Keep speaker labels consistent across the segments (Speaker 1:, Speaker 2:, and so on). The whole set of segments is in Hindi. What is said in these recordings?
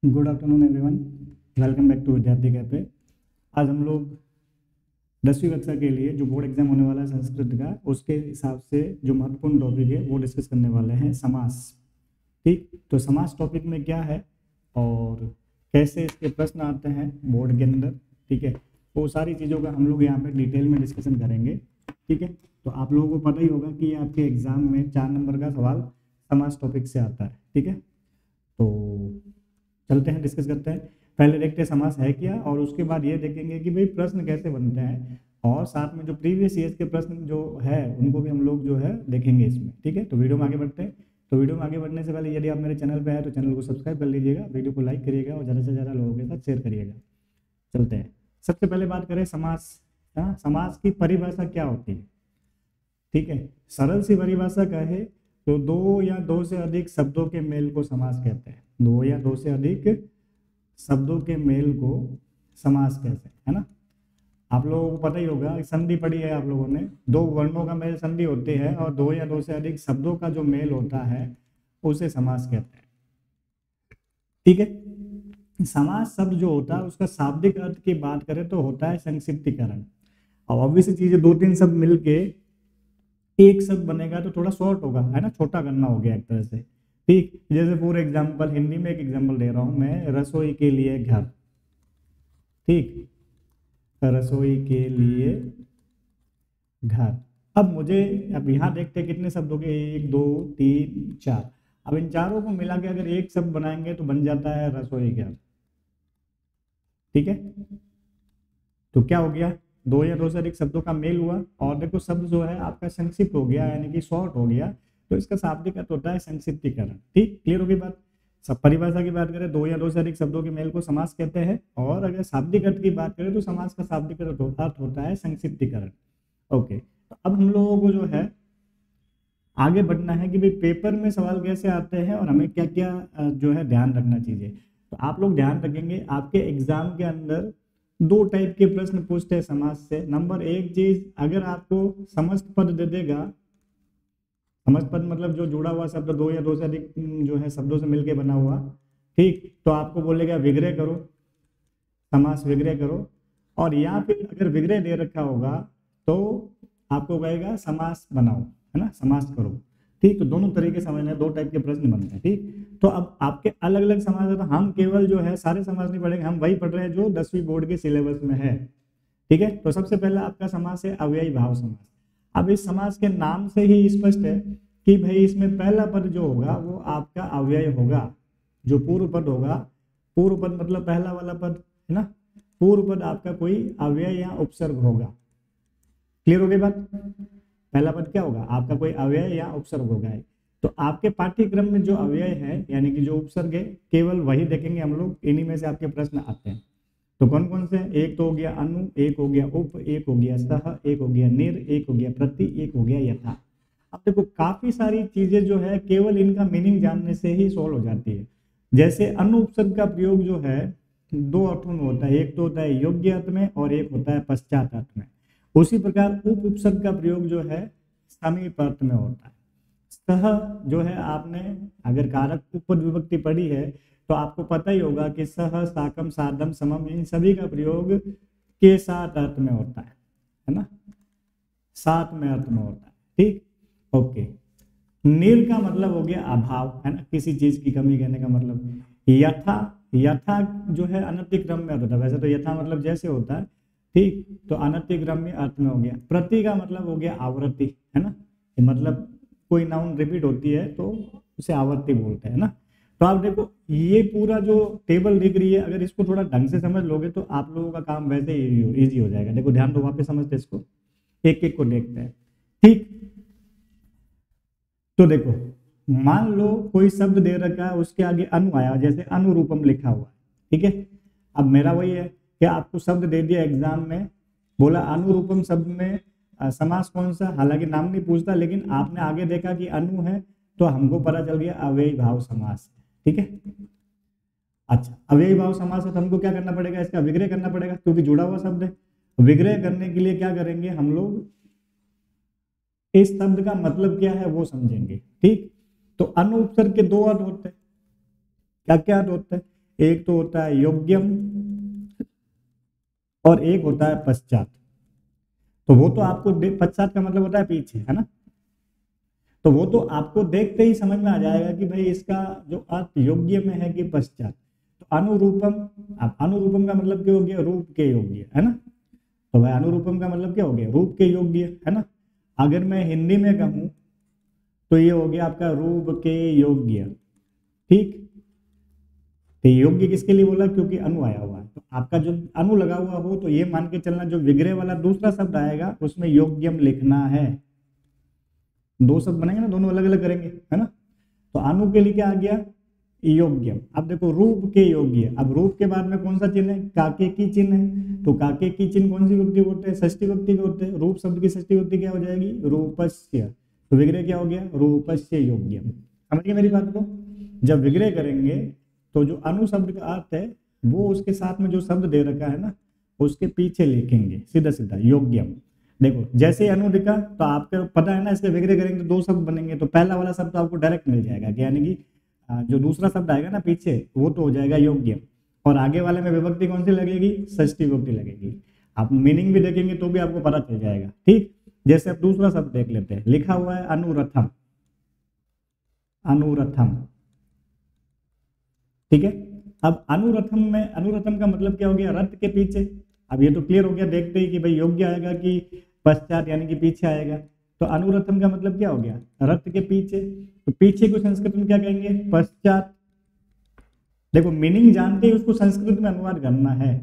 Speaker 1: Good afternoon everyone, welcome back to Vidyarthi cafe. आज हम लोग 10वीं कक्षा के लिए जो बोर्ड एग्जाम होने वाला है संस्कृत का, उसके हिसाब से जो महत्वपूर्ण टॉपिक है वो डिस्कस करने वाले हैं, समास। ठीक, तो समास टॉपिक में क्या है और कैसे इसके प्रश्न आते हैं बोर्ड के अंदर, ठीक है, वो सारी चीज़ों का हम लोग यहाँ पे डिटेल में डिस्कशन करेंगे। ठीक है, तो आप लोगों को पता ही होगा कि आपके एग्जाम में 4 नंबर का सवाल समास टॉपिक से आता है। ठीक है, तो चलते हैं, डिस्कस करते हैं। पहले देखते हैं समास है क्या, और उसके बाद ये देखेंगे कि भाई प्रश्न कैसे बनते हैं, और साथ में जो प्रीवियस ईयर के प्रश्न जो है उनको भी हम लोग जो है देखेंगे इसमें। ठीक है, तो वीडियो में आगे बढ़ते हैं। तो वीडियो में आगे बढ़ने से पहले यदि आप मेरे चैनल पे आए तो चैनल को सब्सक्राइब कर लीजिएगा, वीडियो को लाइक करिएगा और ज़्यादा से ज़्यादा लोगों के साथ शेयर करिएगा। चलते हैं, सबसे पहले बात करें समास। समास की परिभाषा क्या होती है। ठीक है, सरल सी परिभाषा कहे तो दो या दो से अधिक शब्दों के मेल को समास कहते हैं। दो या दो से अधिक शब्दों के मेल को समास कहते हैं, है ना। आप लोगों को पता ही होगा, संधि पढ़ी है आप लोगों ने, दो वर्णों का मेल संधि होती है और दो या दो से अधिक शब्दों का जो मेल होता है उसे समास कहते हैं। ठीक है, समास शब्द जो होता है उसका शाब्दिक अर्थ की बात करें तो होता है संक्षिप्तीकरण। अब ऑब्वियस चीज है, दो तीन शब्द मिलके एक शब्द बनेगा तो थोड़ा शॉर्ट होगा, है ना, छोटा करना हो गया एक तरह से। ठीक, जैसे फॉर एग्जांपल हिंदी में एक एग्जांपल दे रहा हूं मैं, रसोई के लिए घर। ठीक, रसोई के लिए घर। अब मुझे, अब यहाँ देखते हैं कितने शब्द हो गए, 1 2 3 4। अब इन चारों को मिला के अगर एक शब्द बनाएंगे तो बन जाता है रसोई घर। ठीक है, तो क्या हो गया, दो या दो से अधिक शब्दों का मेल हुआ, और देखो शब्द जो है आपका संक्षिप्त हो गया, यानी कि शॉर्ट हो गया, तो इसका शाब्दिक अर्थ होता है संक्षिप्तीकरण। ठीक, क्लियर होगी बात। सब परिभाषा की बात करें, दो या दो से अधिक शब्दों के मेल को समास कहते हैं, और अगर शाब्दिक अर्थ की बात करें तो समास का शाब्दिक अर्थ होता है संक्षिप्तीकरण। ओके, तो अब हम लोगों को जो है आगे बढ़ना है कि भाई पेपर में सवाल कैसे आते हैं और हमें क्या क्या जो है ध्यान रखना चाहिए। तो आप लोग ध्यान रखेंगे, आपके एग्जाम के अंदर दो टाइप के प्रश्न पूछते हैं समास से। नंबर एक चीज, अगर आपको समस्त पद दे देगा, समस्त पद मतलब जो जुड़ा हुआ शब्द दो या दो से अधिक जो है शब्दों से मिलके बना हुआ, ठीक, तो आपको बोलेगा विग्रह करो, समास विग्रह करो। और या फिर अगर विग्रह दे रखा होगा तो आपको कहेगा समास बनाओ, है ना, समास करो। ठीक, तो दोनों तरीके समझना है, दो टाइप के प्रश्न बनते हैं। ठीक, तो अब आपके अलग अलग समास है, तो हम केवल जो है सारे समास नहीं पढ़ेंगे, हम वही पढ़ रहे हैं जो 10वीं बोर्ड के सिलेबस में है। ठीक है, तो सबसे पहला आपका समास है अव्ययी भाव समास। अब इस समास के नाम से ही स्पष्ट है कि भाई इसमें पहला पद जो होगा वो आपका अव्यय होगा। जो पूर्व पद होगा, पूर्व पद मतलब पहला वाला पद, है ना, पूर्व पद आपका कोई अव्यय या उपसर्ग होगा। क्लियर हो गई बात। पहला पद क्या होगा, आपका कोई अव्यय या उपसर्ग होगा। तो आपके पाठ्यक्रम में जो अव्यय है यानी कि जो उपसर्ग है, केवल वही देखेंगे हम लोग, इन्हीं में से आपके प्रश्न आते हैं। तो कौन कौन से, एक तो हो गया अनु, एक हो गया उप, एक हो गया सह, एक हो गया निर, एक हो गया प्रति, एक हो गया यथा। अब देखो काफी सारी चीजें जो है केवल इनका मीनिंग जानने से ही सॉल्व हो जाती है। जैसे अनु उपसर्ग का प्रयोग जो है दो अर्थों में होता है, एक तो होता है योग्य अर्थ में और एक होता है पश्चात अर्थ में। उसी प्रकार उप उपसर्ग का प्रयोग जो है समीप अर्थ में होता है। सह जो है, आपने अगर कारक उपपद विभक्ति पढ़ी है तो आपको पता ही होगा कि सह, साकम, साधम, समम, इन सभी का प्रयोग के साथ अर्थ में होता है ना, साथ में अर्थ में होता है। ठीक, ओके। निर का मतलब हो गया अभाव, है ना, किसी चीज की कमी कहने का मतलब। यथा, यथा जो है अनतिक्रम में अर्थ होता है, वैसे तो यथा मतलब जैसे होता है, ठीक, तो अनतिक्रम्य अर्थ में हो गया। प्रति का मतलब हो गया आवृत्ति, है ना, मतलब कोई नाउन रिपीट होती है तो उसे आवृत्ति बोलते हैं ना। तो आप देखो ये पूरा जो टेबल दिख रही है, अगर इसको थोड़ा ढंग से समझ लोगे तो आप लोगों का काम वैसे ही इजी हो जाएगा। देखो ध्यान दो, वापस समझते इसको, एक एक को देखते हैं। ठीक, तो देखो मान लो कोई शब्द दे रखा है, उसके आगे अनु आया, जैसे अनुरूपम लिखा हुआ है। ठीक है, अब मेरा वही है कि आपको शब्द दे दिया एग्जाम में, बोला अनुरूपम शब्द में समास कौन सा, हालांकि नाम नहीं पूछता, लेकिन आपने आगे देखा कि अनु है तो हमको पता चल गया अव्ययी भाव समास है। ठीक है, अच्छा, अव्ययी भाव समास है तो हमको क्या करना पड़ेगा, इसका विग्रह करना पड़ेगा क्योंकि जुड़ा हुआ शब्द है। विग्रह करने के लिए क्या करेंगे हम लोग, इस शब्द का मतलब क्या है वो समझेंगे। ठीक, तो अनु उपसर्ग के दो अर्थ होते हैं। क्या क्या अर्थ होते हैं, एक तो होता है योग्यम और एक होता है पश्चात। तो वो तो आपको पश्चात का मतलब होता है पीछे, है ना। तो वो तो आपको देखते ही समझ में आ जाएगा कि भाई इसका जो अर्थ योग्य में है कि पश्चात। तो अनुरूपम, अब अनुरूपम का मतलब क्या हो गया, रूप के योग्य, है ना। तो भाई अनुरूपम का मतलब क्या हो गया, रूप के योग्य, है ना। अगर मैं हिंदी में कहूं तो ये हो गया आपका रूप के योग्य, ठीक। तो योग्य किसके लिए बोला, क्योंकि अनु आया हुआ है। तो आपका जो अनु लगा हुआ हो तो ये मान के चलना जो विग्रह वाला दूसरा शब्द आएगा उसमें योग्यम लिखना है। दो शब्द बनेंगे ना, दोनों अलग अलग करेंगे, है ना। तो अनु के लिए क्या आ गया, योग्यम। अब देखो रूप के योग्य, अब रूप के बाद में कौन सा चिन्ह है, काके की चिन्ह है। तो काके की चिन्ह कौन सी व्यक्ति होते हैं, षष्ठी व्यक्ति के होते हैं। रूप शब्द की षष्ठी व्यक्ति क्या हो जाएगी, रूपस्य। तो विग्रह क्या हो गया, रूपस्य योग्यम। समझ गए मेरी बात को। जब विग्रह करेंगे तो जो अनु शब्द का अर्थ है वो उसके साथ में जो शब्द दे रखा है ना उसके पीछे लिखेंगे सीधा सीधा योग्यम। देखो जैसे अनु लिखा तो आपको पता है ना, इसके विग्रह करेंगे तो दो शब्द बनेंगे। तो पहला वाला शब्द आपको डायरेक्ट मिल जाएगा, यानी कि जो दूसरा शब्द आएगा ना पीछे वो तो हो जाएगा योग्य, और आगे वाले में विभक्ति कौन सी लगेगी, षष्ठी विभक्ति लगेगी। आप मीनिंग भी देखेंगे तो भी आपको पता चल जाएगा, ठीक। जैसे अब दूसरा शब्द देख लेते हैं, लिखा हुआ है अनुरथम, अनुरथम, ठीक है। अब अनुरथम में, अनुरथम का मतलब क्या हो गया, रथ के पीछे। अब ये तो क्लियर हो गया देखते ही कि भाई योग्य आएगा कि पश्चात यानी कि पीछे आएगा। तो अनुरथम का मतलब क्या हो गया, रथ के पीछे। तो पीछे को संस्कृत में क्या कहेंगे, पश्चात। देखो मीनिंग जानते ही उसको संस्कृत में अनुवाद करना है।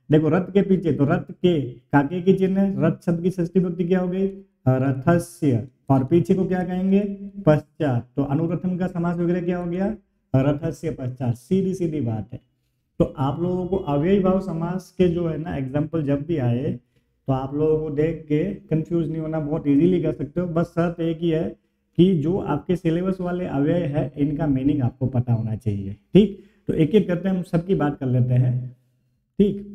Speaker 1: देखो रथ के पीछे, तो रथ के काके की चिन्ह है, रथ शब्द की षष्ठी विभक्ति क्या हो गई, रथस्य, और पीछे को क्या कहेंगे, पश्चात। तो अनुरथम का समास वगैरह क्या हो गया, रथस्य पश्चात। सीधी सीधी बात है। तो आप लोगों को अव्ययी भाव समास के जो है ना एग्जाम्पल जब भी आए तो आप लोगों को देख के कंफ्यूज नहीं होना, बहुत इजीली कर सकते हो। बस शर्त एक ही है कि जो आपके सिलेबस वाले अव्यय है इनका मीनिंग आपको पता होना चाहिए, ठीक। तो एक एक करते हैं, हम सबकी बात कर लेते हैं, ठीक।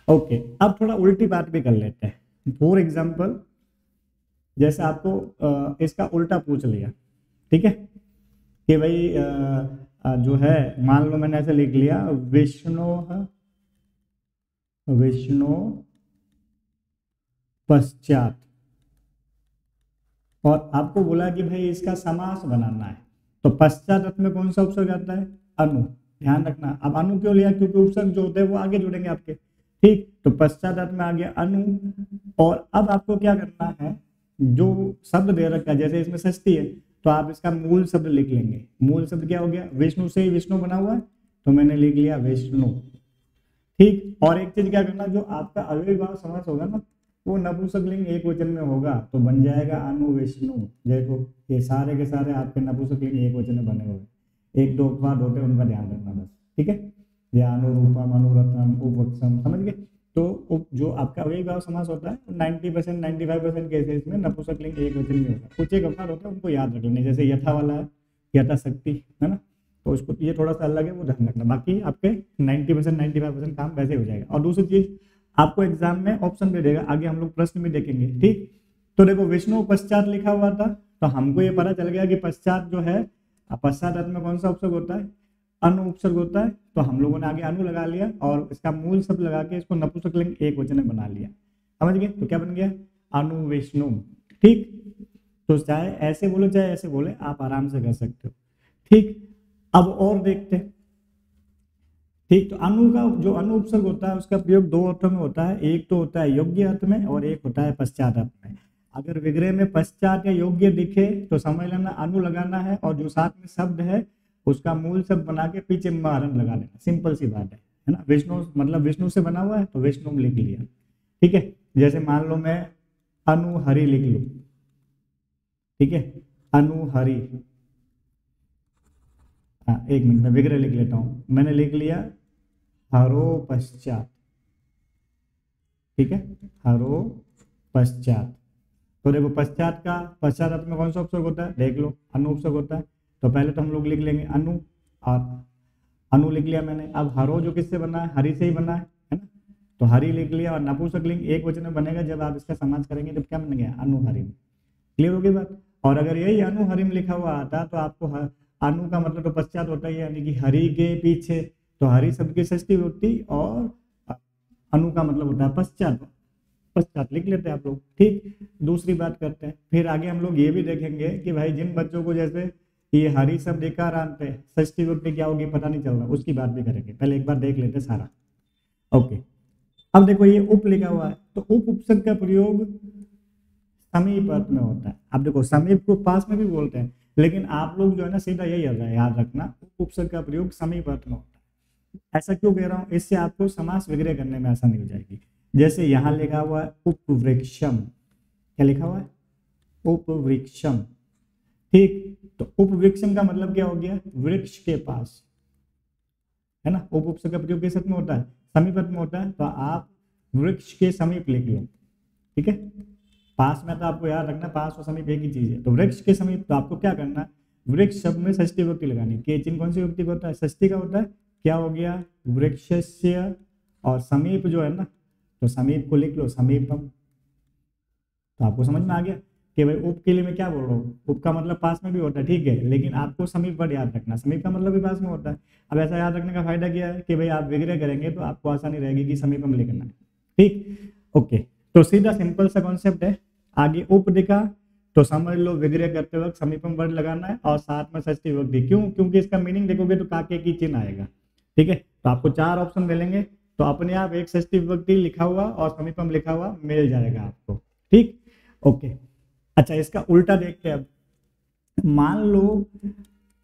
Speaker 1: ओके, अब थोड़ा उल्टी बात भी कर लेते हैं। फॉर एग्जाम्पल जैसे आपको इसका उल्टा पूछ लिया, ठीक है, कि भाई जो है मान लो मैंने ऐसे लिख लिया विष्णु, विष्णु पश्चात, और आपको बोला कि भाई इसका समास बनाना है। तो पश्चात अर्थ में कौन सा उपसर्ग आता है, अनु। ध्यान रखना, अब अनु क्यों लिया, क्योंकि उपसर्ग जो होते हैं वो आगे जुड़ेंगे आपके, ठीक। तो पश्चात अर्थ में आ गया अनु। और अब आपको क्या करना है, जो शब्द दे रखा है जैसे इसमें षष्ठी है तो आप इसका मूल शब्द लिख लेंगे। मूल शब्द क्या हो गया, विष्णु से ही विष्णु बना हुआ है तो मैंने लिख लिया विष्णु, ठीक। और एक चीज क्या करना, जो आपका अव्ययी भाव समास होगा ना वो नपुंसकलिंग एक वचन में होगा तो बन जाएगा अनु विष्णु। देखो ये सारे के सारे आपके नपुंसकलिंग एक वचन में बने हुए, एक दो अपवाद होते हैं उनका ध्यान रखना बस, ठीक है। ये अनुरूपम, अनुरतम, उपवत्सम, समझ गए। तो जो आपका अव्ययी भाव समास होता है 90% 95% केसेस में नपुंसकलिंग एक वचन में होता है। कुछ एक अपवाद होता है उनको याद रख लेंगे, जैसे यथा वाला है, यथाशक्ति, है ना। तो उसको ये थोड़ा सा अलग है, वो ध्यान रखना। बाकी आपके 90% 95% काम वैसे हो जाएगा। और दूसरी चीज आपको एग्जाम में ऑप्शन भी देगा, आगे हम लोग प्रश्न भी देखेंगे, ठीक। तो देखो विष्णु पश्चात लिखा हुआ था तो हमको ये पता चल गया कि पश्चात जो है, पश्चात अर्थ में कौन सा उपसर्ग होता है, अनु उपसर्ग होता है। तो हम लोगों ने आगे अनु लगा लिया और इसका मूल शब्द लगा के इसको नपुंसकलिंग एक वचन में बना लिया, समझ गए। तो क्या बन गया, अनु विष्णु, ठीक। तो चाहे ऐसे बोले चाहे ऐसे बोले, आप आराम से कर सकते हो, ठीक। अब और देखते हैं, ठीक। तो अनु का जो अनु उपसर्ग होता है उसका प्रयोग दो अर्थों में होता है, एक तो होता है योग्य अर्थ में और एक होता है पश्चात अर्थ में। अगर विग्रह में पश्चात या योग्य दिखे तो समझ लेना अनु लगाना है, और जो साथ में शब्द है उसका मूल शब्द बना के पीछे मारन लगा लेना, सिंपल सी बात है ना। विष्णु मतलब विष्णु से बना हुआ है तो विष्णु लिख लिया, ठीक है। जैसे मान लो मैं अनु हरि लिख लूं, ठीक है, अनु हरि। हाँ एक मिनट में विग्रह लिख लेता हूं, मैंने लिख लिया हरो पश्चात, ठीक है, हरो पश्चात। तो देखो पश्चात का, पश्चात अर्थ में कौन सा उपसर्ग होता है, देख लो अनु उपसर्ग होता है। तो पहले तो हम लोग लिख लेंगे अनु, और अनु लिख लिया मैंने। अब हरो जो किससे बना है, हरि से ही बना है ना। तो हरि लिख लिया, और नपुंसकलिंग एक वचन में बनेगा जब आप इसका समास करेंगे तब क्या बन गया, अनु हरिम। क्लियर होगी बात। और अगर यही अनु हरिम लिखा हुआ आता तो आपको अनु का मतलब तो पश्चात होता है, यानी कि हरि के पीछे, तो हरि शब्द की षष्ठी विभक्ति, और अनु का मतलब होता है पश्चात, पश्चात लिख लेते हैं आप लोग। ठीक, दूसरी बात करते हैं, फिर आगे हम लोग ये भी देखेंगे कि भाई जिन बच्चों को जैसे ये हरि शब्द एकार अंत है, षष्ठी विभक्ति क्या होगी पता नहीं चल रहा, उसकी बात भी करेंगे, पहले एक बार देख लेते हैं सारा। ओके, अब देखो ये उप लिखा हुआ है, तो उप उपसर्ग का प्रयोग समीप अर्थ में होता है। अब देखो समीप को पास में भी बोलते हैं, लेकिन आप लोग जो है ना सीधा यही याद रखना, उप उपसर्ग का प्रयोग समीप अर्थ में होता है। ऐसा क्यों कह रहा हूँ, इससे आपको समास विग्रह करने में आसानी हो जाएगी। जैसे यहाँ लिखा हुआ है उपवृक्षम, क्या लिखा हुआ है, उपवृक्षम। ठीक, तो उपवृक्षम का मतलब क्या हो गया, वृक्ष के पास, है ना। उप उपसर्ग का प्रयोग किस अर्थ में होता है, समीप अर्थ में होता है, तो आप वृक्ष के समीप लिख लो। ठीक है, पास में तो आपको याद रखना, पास और समीप एक ही चीज है, तो वृक्ष के समीप, तो आपको क्या करना है, वृक्ष शब्द में षष्ठी विभक्ति लगानी। के चिन्ह कौन सी विभक्ति का होता है, षष्ठी का होता है, क्या हो गया, वृक्षस्य, और समीप जो है ना, तो समीप को लिख लो समीपम। तो आपको समझ में आ गया कि भाई उप के लिए मैं क्या बोल रहा हूँ, उप का मतलब पास में भी होता है, ठीक है, लेकिन आपको समीप वर्ड याद रखना, समीप का मतलब भी पास में होता है। अब ऐसा याद रखने का फायदा क्या है कि भाई आप विग्रह करेंगे तो आपको आसानी रहेगी कि समीपम लिखना है। ठीक, ओके, तो सीधा सिंपल सा कॉन्सेप्ट है। आगे उप दिखा तो समझ लो विग्रह करते वक्त समीपम वर्ड लगाना है, और साथ में षष्ठी विभक्ति। क्यों, क्योंकि इसका मीनिंग देखोगे तो काके की चिन्ह आएगा। ठीक है, तो आपको 4 ऑप्शन मिलेंगे, तो अपने आप एक षष्ठी विभक्ति लिखा हुआ और समीपम लिखा हुआ मिल जाएगा आपको। ठीक, ओके, अच्छा इसका उल्टा देखते हैं। अब मान लो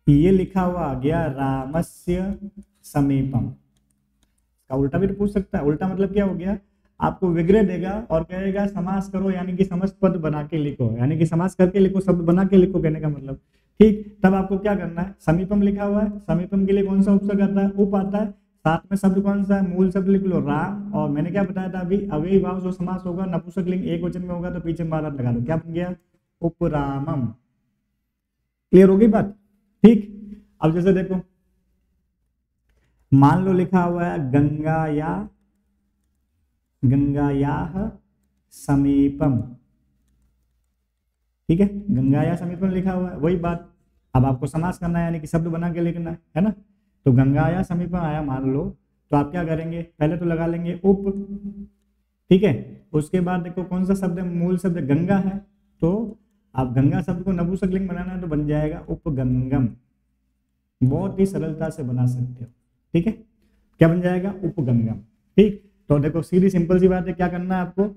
Speaker 1: ये लिखा हुआ आ गया रामस्य समीपम, का उल्टा भी तो पूछ सकता है। उल्टा मतलब क्या हो गया, आपको विग्रह देगा और कहेगा समास करो, यानी कि समस्त पद बना के लिखो, यानी कि समास करके लिखो, शब्द बना के लिखो, कहने का मतलब। ठीक, तब आपको क्या करना है, समीपम लिखा हुआ है, समीपम के लिए कौन सा उपसर्ग आता है, उप आता है, साथ में शब्द कौन सा है, मूल शब्द लिख लो राम, और मैंने क्या बताया था अभी, अव्ययी भाव जो समास होगा, नपुंसक लिंग एक वचन में होगा तो पीछे मालत लगा दो, क्या बन गया, उपरामम। क्लियर होगी बात। ठीक, अब जैसे देखो मान लो लिखा हुआ है गंगायाः समीपम। ठीक है, गंगाया समीपम लिखा हुआ है, वही बात। अब आपको समास करना है, यानी कि शब्द बना के लिखना है ना। तो गंगाया समीपम आया मान लो, तो आप क्या करेंगे, पहले तो लगा लेंगे उप। ठीक है, उसके बाद देखो कौन सा शब्द है, मूल शब्द गंगा है, तो आप गंगा शब्द को नपुंसक लिंग बनाना है तो बन जाएगा उपगंगम। बहुत ही सरलता से बना सकते हो। ठीक है, क्या बन जाएगा, उपगंगम। ठीक, तो देखो सीधी सिंपल सी बात है, क्या करना है आपको,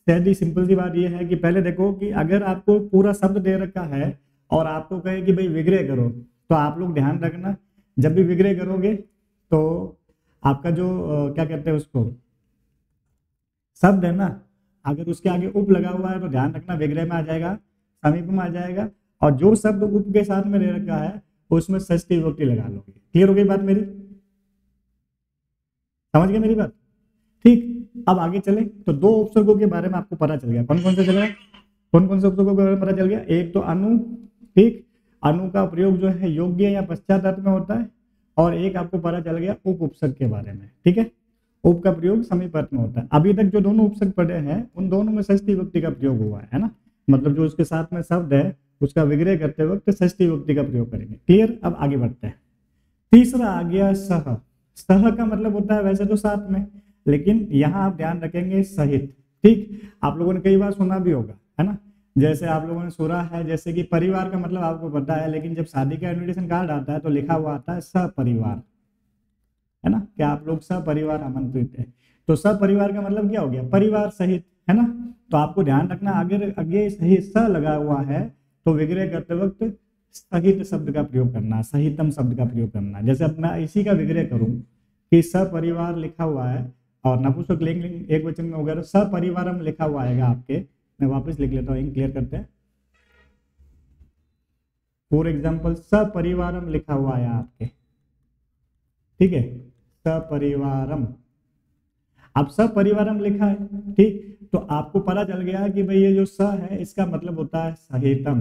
Speaker 1: सीधी सिंपल सी बात ये है कि पहले देखो कि अगर आपको पूरा शब्द दे रखा है और आपको कहे कि भाई विग्रह करो, तो आप लोग ध्यान रखना, जब भी विग्रह करोगे तो आपका जो क्या कहते हैं उसको, शब्द है ना, अगर उसके आगे उप लगा हुआ है तो ध्यान रखना विग्रह में आ जाएगा, समीप में आ जाएगा, और जो शब्द उप के साथ में दे रखा है उसमें षष्ठी विभक्ति लगा लोगे। क्लियर हो गई बात मेरी, समझ गए मेरी बात। ठीक, अब आगे चले तो 2 उपसर्गों के बारे में आपको पता चल गया, कौन कौन से चलेगा, कौन कौन से उपसर्गों के बारे में पता चल गया। एक तो अनु, ठीक, अनु का प्रयोग जो है योग्य या पश्चात अर्थ में होता है, और एक आपको पता चल गया उप उपसर्ग के बारे में। ठीक है, उप का प्रयोग समीप अर्थ में होता है। अभी तक जो दोनों उपसर्ग पढ़े हैं उन दोनों में षष्ठी विभक्ति का प्रयोग हुआ है ना, मतलब जो उसके साथ में शब्द है उसका विग्रह करते वक्त षष्ठी विभक्ति का प्रयोग करेंगे। क्लियर, अब आगे बढ़ते हैं। तीसरा आ गया सह। सह का मतलब होता है वैसे तो साथ में, लेकिन यहाँ आप ध्यान रखेंगे सहित। ठीक, आप लोगों ने कई बार सुना भी होगा, है ना, जैसे आप लोगों ने सुना है जैसे कि परिवार का मतलब आपको पता है, लेकिन जब शादी का इन्विटेशन कार्ड आता है तो लिखा हुआ आता है सपरिवार, है ना, क्या आप लोग सपरिवार आमंत्रित है। तो सपरिवार का मतलब क्या हो गया, परिवार सहित, है ना। तो आपको ध्यान रखना आगे आगे सही स लगा हुआ है तो विग्रह करते वक्त सहित शब्द का प्रयोग करना, सहितम शब्द का प्रयोग करना। जैसे अब मैं इसी का विग्रह करूं कि सपरिवार लिखा हुआ है और नपुंसक लिंग एक वचन में हो गया तो सपरिवारम लिखा हुआ आएगा आपके। मैं वापस लिख लेता हूँ, क्लियर करते हैं। फॉर एग्जाम्पल सपरिवारम लिखा हुआ है आपके, ठीक है, सपरिवारम। अब सपरिवारम लिखा है, ठीक, तो आपको पता चल गया कि भाई ये जो स है इसका मतलब होता है सहितम।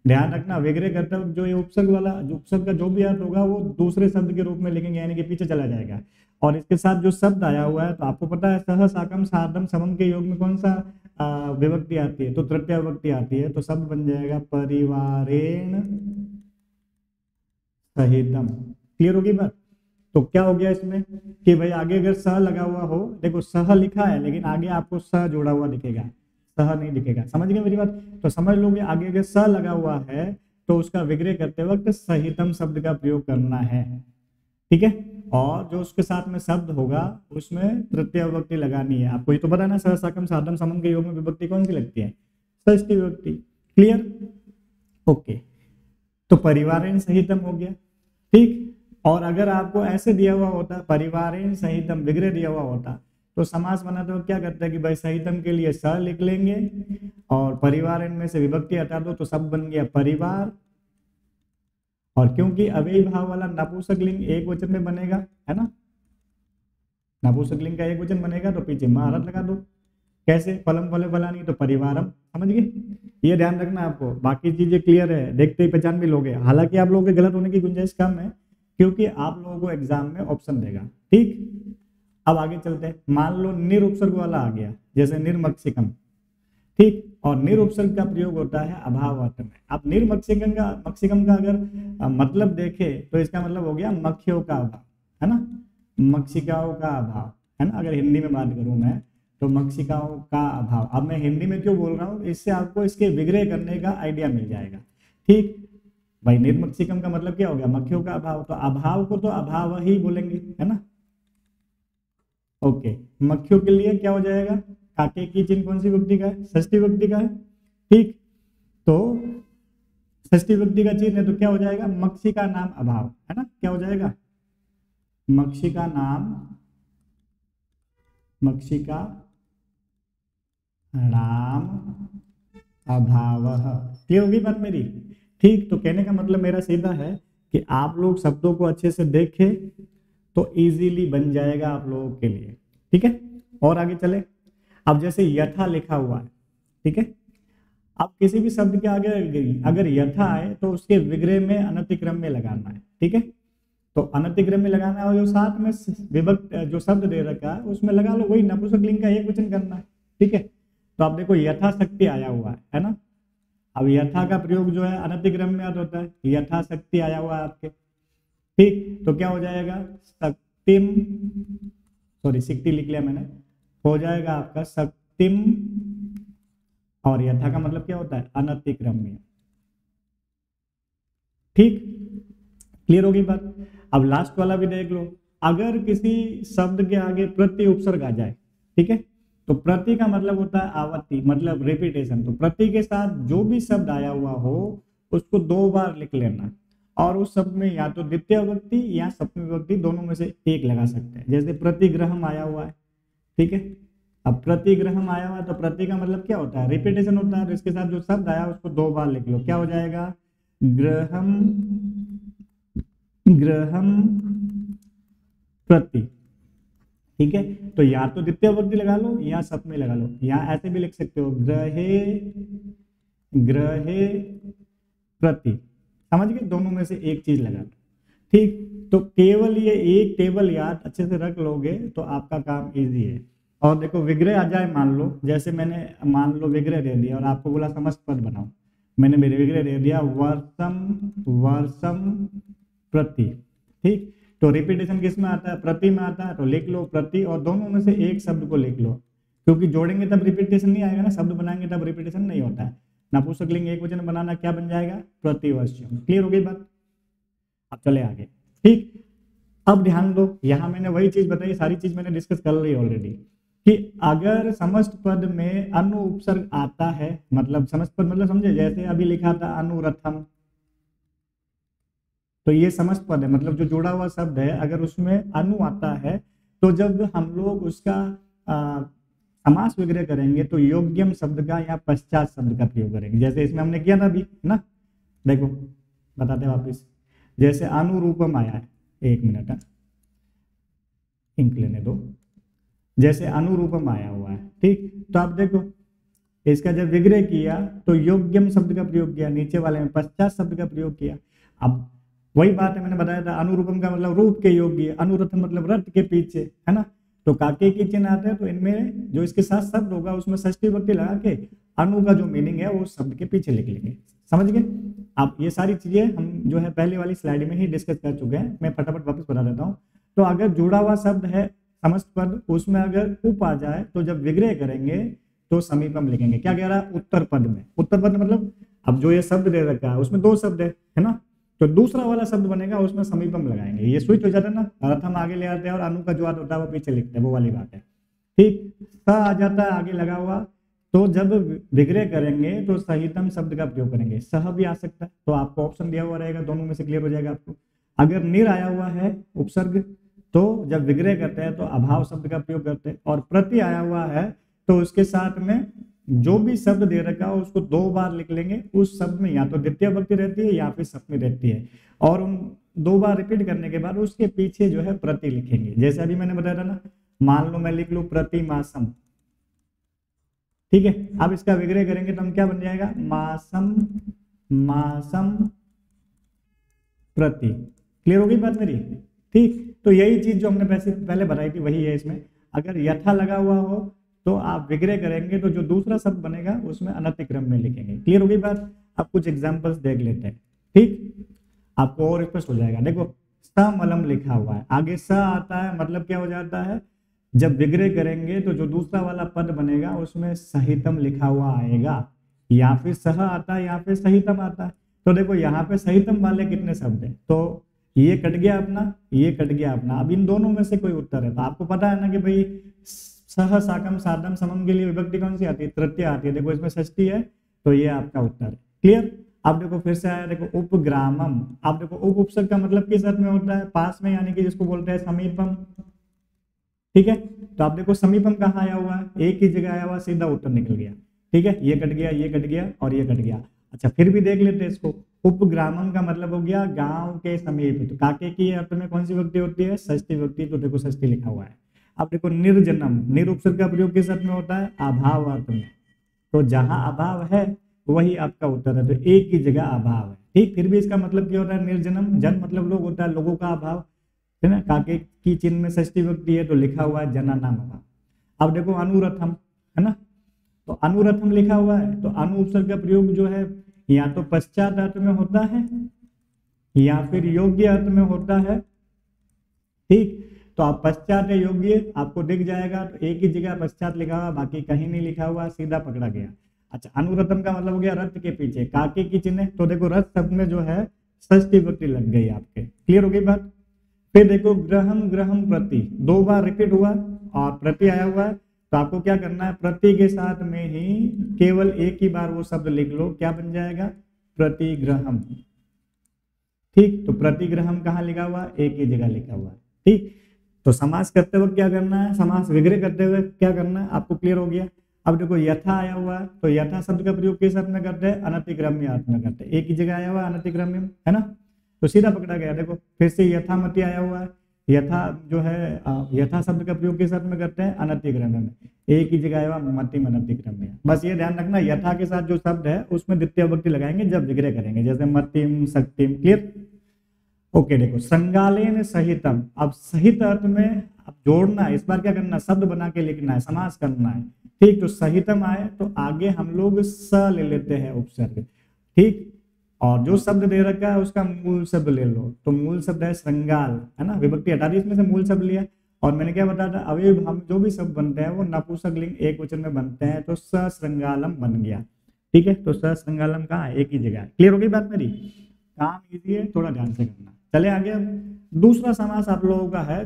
Speaker 1: ध्यान रखना विग्रह करते वक्त जो ये उपसर्ग वाला जो उपसर्ग का जो भी अर्थ होगा वो दूसरे शब्द के रूप में लिखेंगे, यानी कि पीछे चला जाएगा। और इसके साथ जो शब्द आया हुआ है तो आपको पता है सह साकम सार्धम समम के योग में कौन सा विभक्ति आती है, तो तृतीय विभक्ति आती है। तो शब्द बन जाएगा परिवारेण सहितम। क्लियर होगी बात? तो क्या हो गया इसमें कि भाई आगे अगर स लगा हुआ हो, देखो सह लिखा है लेकिन आगे आपको स जोड़ा हुआ दिखेगा, सह नहीं दिखेगा। समझ गए मेरी बात? तो समझ लोगे आगे अगर स लगा हुआ है तो उसका विग्रह करते वक्त सहितम शब्द का प्रयोग करना है। ठीक है, और जो उसके साथ में शब्द होगा उसमें तृतीय विभक्ति लगानी है। आपको ये तो पता है ना, स सकम साधम समम के योग में विभक्ति कौन सी लगती है? षष्ठी विभक्ति। क्लियर? ओके, तो परिवारेण सहितम हो गया। ठीक, और अगर आपको ऐसे दिया हुआ होता परिवारेण सहितम विग्रह दिया हुआ होता तो समास बनाते हो क्या करते हैं कि भाई सहितम के लिए स लिख लेंगे और परिवारेण में से विभक्ति हटा दो तो सब बन गया परिवार। और क्योंकि अव्ययी भाव वाला नपुंसक लिंग एक वचन में बनेगा, है ना, नपुंसक लिंग का एक वचन बनेगा तो पीछे महारत लगा दो। कैसे? फलम फले फलानी तो परिवारम। समझ गए? ये ध्यान रखना आपको, बाकी चीजें क्लियर है, देखते ही पहचान भी लोगे। हालांकि आप लोगों के गलत होने की गुंजाइश कम है क्योंकि आप लोगों को एग्जाम में ऑप्शन देगा। ठीक, अब आगे चलते हैं। मान लो निरुपसर्ग वाला आ गया, जैसे निर्मक्षिकम। ठीक, और निरुपसर्ग का प्रयोग होता है अभाव अर्थ में। अब निर्मक्षिकम का अगर मतलब देखे तो इसका मतलब हो गया मक्खियों का अभाव, है ना, मक्षिकाओं का अभाव, है ना। अगर हिंदी में बात करूं मैं तो मक्षिकाओं का अभाव। अब मैं हिंदी में क्यों बोल रहा हूँ, इससे आपको इसके विग्रह करने का आइडिया मिल जाएगा। ठीक भाई, निर्मक्षिकम का मतलब क्या हो गया? मक्खियों का अभाव, तो अभाव को तो अभाव ही बोलेंगे, है ना। ओके, मक्खियों के लिए क्या हो जाएगा? काके की चिन्ह कौन सी विभक्ति का है? षष्ठी विभक्ति का है। ठीक, तो षष्ठी विभक्ति का चिन्ह है तो क्या हो जाएगा? मक्षी का नाम अभाव, है ना। क्या हो जाएगा? मक्षी का नाम, मक्षी का नाम अभाव। क्लियर होगी बात मेरी? ठीक, तो कहने का मतलब मेरा सीधा है कि आप लोग शब्दों को अच्छे से देखें तो इजीली बन जाएगा आप लोगों के लिए। ठीक है, और आगे चले। अब जैसे यथा लिखा हुआ है, ठीक है, अब किसी भी शब्द के आगे अगर यथा आए तो उसके विग्रह में अनतिक्रम में लगाना है। ठीक है, तो अनतिक्रम में लगाना है और जो साथ में विभक्त जो शब्द दे रखा है उसमें लगा लो, वही नपुंसक लिंग का एक वचन करना है। ठीक है, तो आप देखो यथाशक्ति आया हुआ है ना। अब यथा का प्रयोग जो है अनतिक्रम में होता है, यथाशक्ति आया हुआ है आपके। ठीक, तो क्या हो जाएगा? शक्तिम, सॉरी सिक्ति लिख लिया मैंने, हो जाएगा आपका शक्तिम। और यथा का मतलब क्या होता है? अनतिक्रम्य। ठीक, क्लियर होगी बात? अब लास्ट वाला भी देख लो। अगर किसी शब्द के आगे प्रति उपसर्ग आ जाए, ठीक है, तो प्रति का मतलब होता है आवृत्ति, मतलब रिपीटेशन। तो प्रति के साथ जो भी शब्द आया हुआ हो उसको 2 बार लिख लेना और उस शब्द में या तो द्वितीय विभक्ति या सप्तमी विभक्ति दोनों में से एक लगा सकते हैं। जैसे प्रतिग्रहम आया हुआ है, ठीक है, अब प्रतिग्रहम आया हुआ है तो प्रति का मतलब क्या होता है? रिपीटेशन होता है। तो इसके साथ जो शब्द आया उसको 2 बार लिख लो। क्या हो जाएगा? ग्रहम, ग्रहम प्रति। ठीक है, तो या तो द्वितीय विभक्ति लगा लो या सप्तमी लगा लो, या ऐसे भी लिख सकते हो ग्रहे, ग्रहे प्रति। समझ गए? दोनों में से एक चीज लगा लो। ठीक, तो केवल ये एक टेबल याद अच्छे से रख लोगे तो आपका काम इजी है। और देखो विग्रह आ जाए, मान लो जैसे मैंने मान लो विग्रह दे दिया और आपको बोला समस्त पद बनाओ, मैंने मेरे विग्रह दे दिया वर्षम, वर्षम प्रति। ठीक, तो रिपीटेशन किस में आता है? प्रति में आता है, तो लिख लो प्रति और दोनों में से एक शब्द को लिख लो, क्योंकि जोड़ेंगे तब रिपीटेशन नहीं आएगा ना, शब्द बनाएंगे तब रिपीटेशन नहीं होता है। नपुंसक लिंग एक वचन बनाना क्या बन जाएगा? प्रतिवर्षम। क्लियर हो गई बात? अब चले आगे। ठीक, अब ध्यान दो, यहां मैंने वही चीज बताई, सारी चीज मैंने डिस्कस कर ली ऑलरेडी, कि अगर समस्त पद में अनु उपसर्ग आता है, मतलब समस्त पद मतलब समझे, जैसे अभी लिखा था अनुरथम, तो ये समस्त पद है, मतलब जो जोड़ा हुआ शब्द है, अगर उसमें अनु आता है तो जब हम लोग उसका समास विग्रह करेंगे तो योग्यम शब्द का या पश्चात शब्द का प्रयोग करेंगे। जैसे इसमें हमने किया था अभी ना, देखो बताते वापिस। जैसे अनुरूपम आया है, 1 मिनट इंक लेने दो। जैसे अनुरूपम आया हुआ है, ठीक, तो आप देखो इसका जब विग्रह किया तो योग्यम शब्द का प्रयोग किया, नीचे वाले में पश्चात शब्द का प्रयोग किया। अब वही बात है, मैंने बताया था अनुरूपम का मतलब रूप के योग्य, अनुरथ मतलब रथ के पीछे, है ना। तो काके की चिन्ह आते हैं तो इनमें जो इसके साथ शब्द होगा उसमें षष्ठी विभक्ति लगा के अनु का जो मीनिंग है वो शब्द के पीछे लिख लेंगे। समझ गए? अब ये सारी चीजें हम जो है पहले वाली स्लाइड में ही डिस्कस कर चुके हैं, मैं फटाफट वापस बता देता हूँ। तो अगर जुड़ा हुआ शब्द है समस्त पद, उसमें अगर उप आ जाए तो जब विग्रह करेंगे तो समीपम लिखेंगे। क्या कह रहा है? उत्तर पद में। उत्तर पद मतलब अब जो ये शब्द दे रखा है उसमें दो शब्द है ना, तो दूसरा वाला शब्द बनेगा उसमें समीपम लगाएंगे। ये स्विच हो जाता है ना, अर्थ हम आगे ले आते हैं और अनु का जो अर्थ होता है वो पीछे लिखते हैं, वो वाली बात है। ठीक, स आ जाता है आगे लगा हुआ, तो जब विग्रह करेंगे तो सहितम शब्द का प्रयोग करेंगे। सह भी आ सकता है, तो आपको ऑप्शन दिया हुआ रहेगा, दोनों में से क्लियर हो जाएगा आपको। अगर निर आया हुआ है उपसर्ग, तो जब विग्रह करते हैं तो अभाव शब्द का प्रयोग करते हैं। और प्रति आया हुआ है तो उसके साथ में जो भी शब्द दे रखा हो उसको दो बार लिख लेंगे। उस शब्द में या तो द्वितीय विभक्ति रहती है या फिर सप्तमी रहती है, और उन दो बार रिपीट करने के बाद उसके पीछे जो है प्रति लिखेंगे। जैसे अभी मैंने बताया था ना, मान लो मैं लिख लूं प्रति मासम, ठीक है। अब इसका विग्रह करेंगे तो हम क्या बन जाएगा? मासम, मासम प्रति। क्लियर हो गई बात मेरी? ठीक, तो यही चीज जो हमने पहले बताई थी वही है इसमें। अगर यथा लगा हुआ हो तो आप विग्रह करेंगे तो जो दूसरा शब्द बनेगा उसमें अनतिक्रम में लिखेंगे। क्लियर हो गई बात? अब कुछ एग्जांपल्स देख लेते हैं, ठीक, आपको और स्पष्ट हो जाएगा। देखो समलम लिखा हुआ है, आगे स आता है, मतलब क्या हो जाता है? जब विग्रह करेंगे तो जो दूसरा वाला पद बनेगा उसमें सहितम लिखा हुआ आएगा, या फिर सह आता है या फिर सहितम आता है। तो देखो यहाँ पे सहितम वाले कितने शब्द हैं, तो ये कट गया अपना, ये कट गया अपना। अब इन दोनों में से कोई उत्तर है तो आपको पता है ना कि भाई सह साकम साधम समम के लिए विभक्ति कौन सी आती है? तृतीय आती है। देखो इसमें षष्ठी है, तो ये आपका उत्तर है। क्लियर? अब देखो फिर से आया, देखो उपग्रामम। अब देखो उप उपसर्ग का मतलब किस अर्थ में होता है? पास में, यानी कि जिसको बोलते हैं समीपम, ठीक है। तो आप देखो समीपम कहाँ आया हुआ है? एक ही जगह आया हुआ, सीधा उत्तर निकल गया। ठीक है, ये कट गया, ये कट गया और ये कट गया। अच्छा फिर भी देख लेते हैं इसको। उपग्रामम का मतलब हो गया गांव के समीप। तो काके की अर्थ में कौन सी विभक्ति होती है? षष्ठी विभक्ति। तो देखो षष्ठी लिखा हुआ है। अब देखो निर्जनम, निर उपसर्ग का प्रयोग किस अर्थ में होता है? अभाव अर्थ में। तो जहां अभाव है वही आपका उत्तर है, तो एक ही जगह अभाव है। ठीक, फिर भी इसका मतलब क्या होता है? निर्जनम, जन मतलब लोग होता है, लोगों का अभाव है ना। काके की चिन्ह में षष्ठी विभक्ति है तो लिखा हुआ है जना नाम अभाव। अब देखो अनुरथम है ना, तो अनुरथम लिखा हुआ है, तो अनु उपसर्ग का प्रयोग जो है या तो पश्चात अर्थ में होता है या फिर योग्य अर्थ में होता है। ठीक, तो आप पश्चात या योग्य आपको दिख जाएगा, तो एक ही जगह पश्चात लिखा हुआ, बाकी कहीं नहीं लिखा हुआ, सीधा पकड़ा गया। अच्छा अनुरथम का मतलब हो गया रथ के पीछे, काके की चिन्ह, तो देखो रथ शब्द में जो है षष्ठी विभक्ति लग गई आपके। क्लियर हो गई बात? फिर देखो ग्रहम, ग्रहम प्रति, दो बार रिपीट हुआ और प्रति आया हुआ है, तो आपको क्या करना है? प्रति के साथ में ही केवल एक ही बार वो शब्द लिख लो, क्या बन जाएगा? प्रतिग्रहम। ठीक, तो प्रतिग्रहम कहाँ लिखा हुआ? एक ही जगह लिखा हुआ है। ठीक, तो समास करते वक्त क्या करना है? समास विग्रह करते हुए क्या करना है? आपको क्लियर हो गया। अब देखो यथा आया हुआ है, तो यथा शब्द का प्रयोग किस अर्थ में करते हैं? अनतिक्रम्य अर्थ में करते हैं। एक ही जगह आया हुआ है अनतिक्रम्य, है ना, तो सीधा पकड़ा गया। देखो फिर से यथामति आया हुआ है, यथा जो है यथा शब्द का प्रयोग किस अर्थ में करते हैं? अनतिक्रम्य में। एक ही जगह आया हुआ मतिम अनतिक्रम्य। बस ये ध्यान रखना, यथा के साथ जो शब्द है उसमें द्वितीय विभक्ति लगाएंगे जब विग्रह करेंगे, जैसे मतिम, शक्तिम। क्लियर? ओके, देखो संगालेन सहितम। अब सहित अर्थ में अब जोड़ना है, इस बार क्या करना? शब्द बना के लिखना है, समास करना है। ठीक, तो सहितम आए तो आगे हम लोग स ले लेते हैं उपसर्ग। ठीक, और जो शब्द दे रखा है उसका मूल शब्द ले लो, तो मूल शब्द है श्रृंगाल, है ना, विभक्ति हटा दी इसमें से, मूल शब्द लिया। और मैंने क्या बताया था? अभी हम जो भी शब्द बनते हैं वो नपुंसक लिंग एक वचन में बनते हैं, तो सश्रृंगालम बन गया। ठीक है, तो सश्रृंगालम कहाँ है? एक ही जगह। क्लियर हो गई बात मेरी? काम इजी है, थोड़ा ध्यान से करना। चले आगे। अब दूसरा समास आप लोगों का है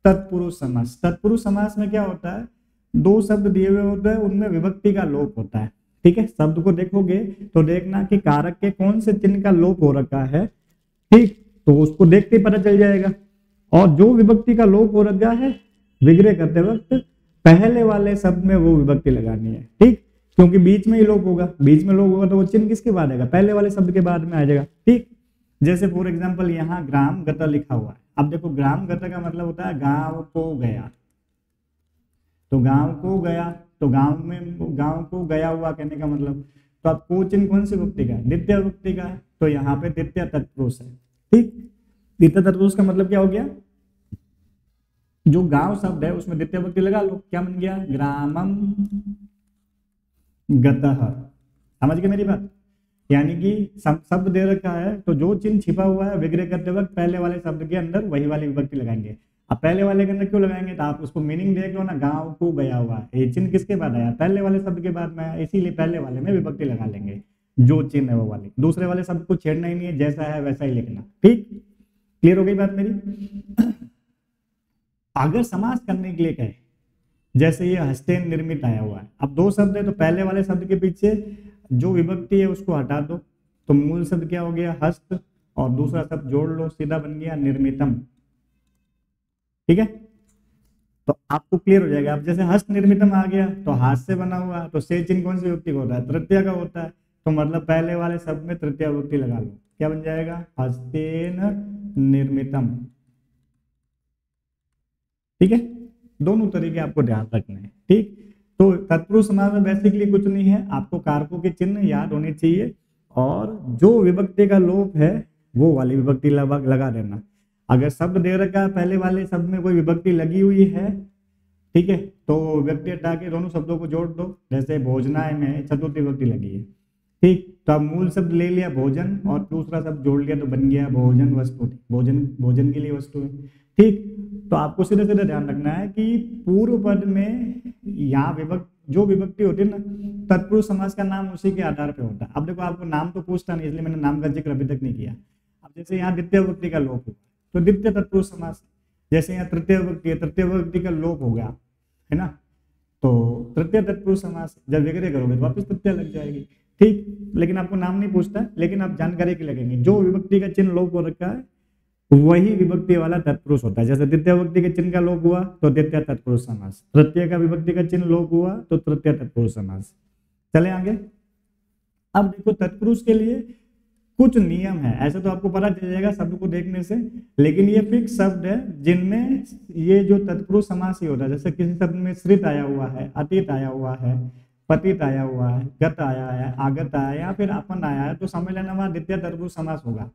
Speaker 1: तत्पुरुष समास। तत्पुरुष समास में क्या होता है? दो शब्द दिए हुए होते हैं, उनमें विभक्ति का लोप होता है। ठीक है, शब्द को देखोगे तो देखना कि कारक के कौन से चिन्ह का लोप हो रखा है। ठीक, तो उसको देखते ही पता चल जाएगा। और जो विभक्ति का लोप हो रखा है विग्रह करते वक्त पहले वाले शब्द में वो विभक्ति लगानी है। ठीक, क्योंकि बीच में ही लोप होगा, बीच में लोप होगा तो वो चिन्ह किसके बाद आएगा? पहले वाले शब्द के बाद में आ जाएगा। ठीक, जैसे फॉर एग्जाम्पल यहाँ ग्राम गता लिखा हुआ है। अब देखो ग्राम गता का मतलब होता है गांव को गया, तो गांव को गया, तो गांव में गांव को गया हुआ कहने का मतलब, तो अब को चिन्ह कौन सी विभक्ति का है? द्वितीय विभक्ति का है, तो यहाँ पे द्वितीय तत्पुरुष है। ठीक, द्वितीय तत्पुरुष का मतलब क्या हो गया? जो गांव शब्द है उसमें द्वितीय विभक्ति लगा लो, क्या बन गया? ग्रामम। गतः। समझ गए मेरी बात? यानी कि शब्द दे रखा है तो जो चिन्ह छिपा हुआ है विग्रह करते वक्त पहले वाले शब्द के अंदर वही वाली विभक्ति लगाएंगे। अब पहले वाले के अंदर क्यों लगाएंगे? तो आप उसको मीनिंग देख लो ना, गांव को गया हुआ है, ये चिन्ह किसके बाद आया? पहले वाले शब्द के बाद में आया, इसीलिए पहले वाले में विभक्ति लगा लेंगे, जो चिन्ह है वो वाली। दूसरे वाले शब्द को छेड़ना ही नहीं है, जैसा है वैसा ही लिखना। ठीक, क्लियर हो गई बात मेरी? अगर समास करने के लिए कहे, जैसे ये हस्तेन निर्मित आया हुआ है, अब दो शब्द है तो पहले वाले शब्द के पीछे जो विभक्ति है उसको हटा दो, तो मूल शब्द क्या हो गया? हस्त, और दूसरा शब्द जोड़ लो, सीधा बन गया निर्मितम। ठीक है, तो आपको क्लियर हो जाएगा। अब जैसे हस्त निर्मितम आ गया तो हाथ से बना हुआ, तो से चिन्ह कौन सी विभक्ति का होता है? तृतीय का होता है, तो मतलब पहले वाले शब्द में तृतीय विभक्ति लगा लो, क्या बन जाएगा? हस्तेन निर्मितम। ठीक है, दोनों तरीके आपको ध्यान रखने हैं। ठीक, तो तत्पुरुष समास में बेसिकली कुछ नहीं है, आपको कारकों के चिन्ह याद होने चाहिए और जो विभक्ति का लोप है वो वाली विभक्ति लगा देना। अगर शब्द दे रखा है पहले वाले शब्द में कोई विभक्ति लगी हुई है, ठीक है, तो विभक्ति हटा के दोनों शब्दों को जोड़ दो। जैसे भोजनाय में चतुर्थी विभक्ति लगी है, ठीक, तो अब मूल शब्द ले लिया भोजन और दूसरा शब्द जोड़ लिया तो बन गया भोजन वस्तु। भोजन भोजन के लिए वस्तु है। ठीक, तो आपको सीधे सीधे ध्यान रखना है कि पूर्व पद में यहाँ जो विभक्ति होती है ना, तत्पुरुष समास का नाम उसी के आधार पे होता है। अब देखो, आपको नाम तो पूछता नहीं, इसलिए मैंने नाम का जिक्र अभी तक नहीं किया। अब जैसे यहाँ द्वितीय विभक्ति का लोप हो तो द्वितीय तत्पुरुष समास, जैसे यहाँ तृतीय विभक्ति है, तृतीय विभक्ति का लोप हो गया है ना, तो तृतीय तत्पुरुष समास जब विग्रह करोगे तो वापस तृतीय लग जाएगी। ठीक, लेकिन आपको नाम नहीं पूछता, लेकिन आप जानकारी के लगेंगे। जो विभक्ति का चिन्ह लोप हो रखा है वही विभक्ति वाला तत्पुरुष होता है। जैसे द्वितीय विभक्ति के चिन्ह का लोप हुआ तो द्वितीय तत्पुरुष समास, तृतीय का विभक्ति का चिन्ह लोप हुआ तो तृतीय तत्पुरुष समास। चले आगे। अब देखो, तत्पुरुष के लिए कुछ नियम है, ऐसे तो आपको पता चल जाएगा शब्द को देखने से, लेकिन ये फिक्स शब्द है जिनमें ये जो तत्पुरुष समास ही होता है। जैसे किसी शब्द में श्रित आया हुआ है, अतीत आया हुआ है, पतित आया हुआ है, गत आया है, आगत आया या फिर अपन आया है, तो समझ लेना वहां द्वितीय तत्पुरुष समास होगा।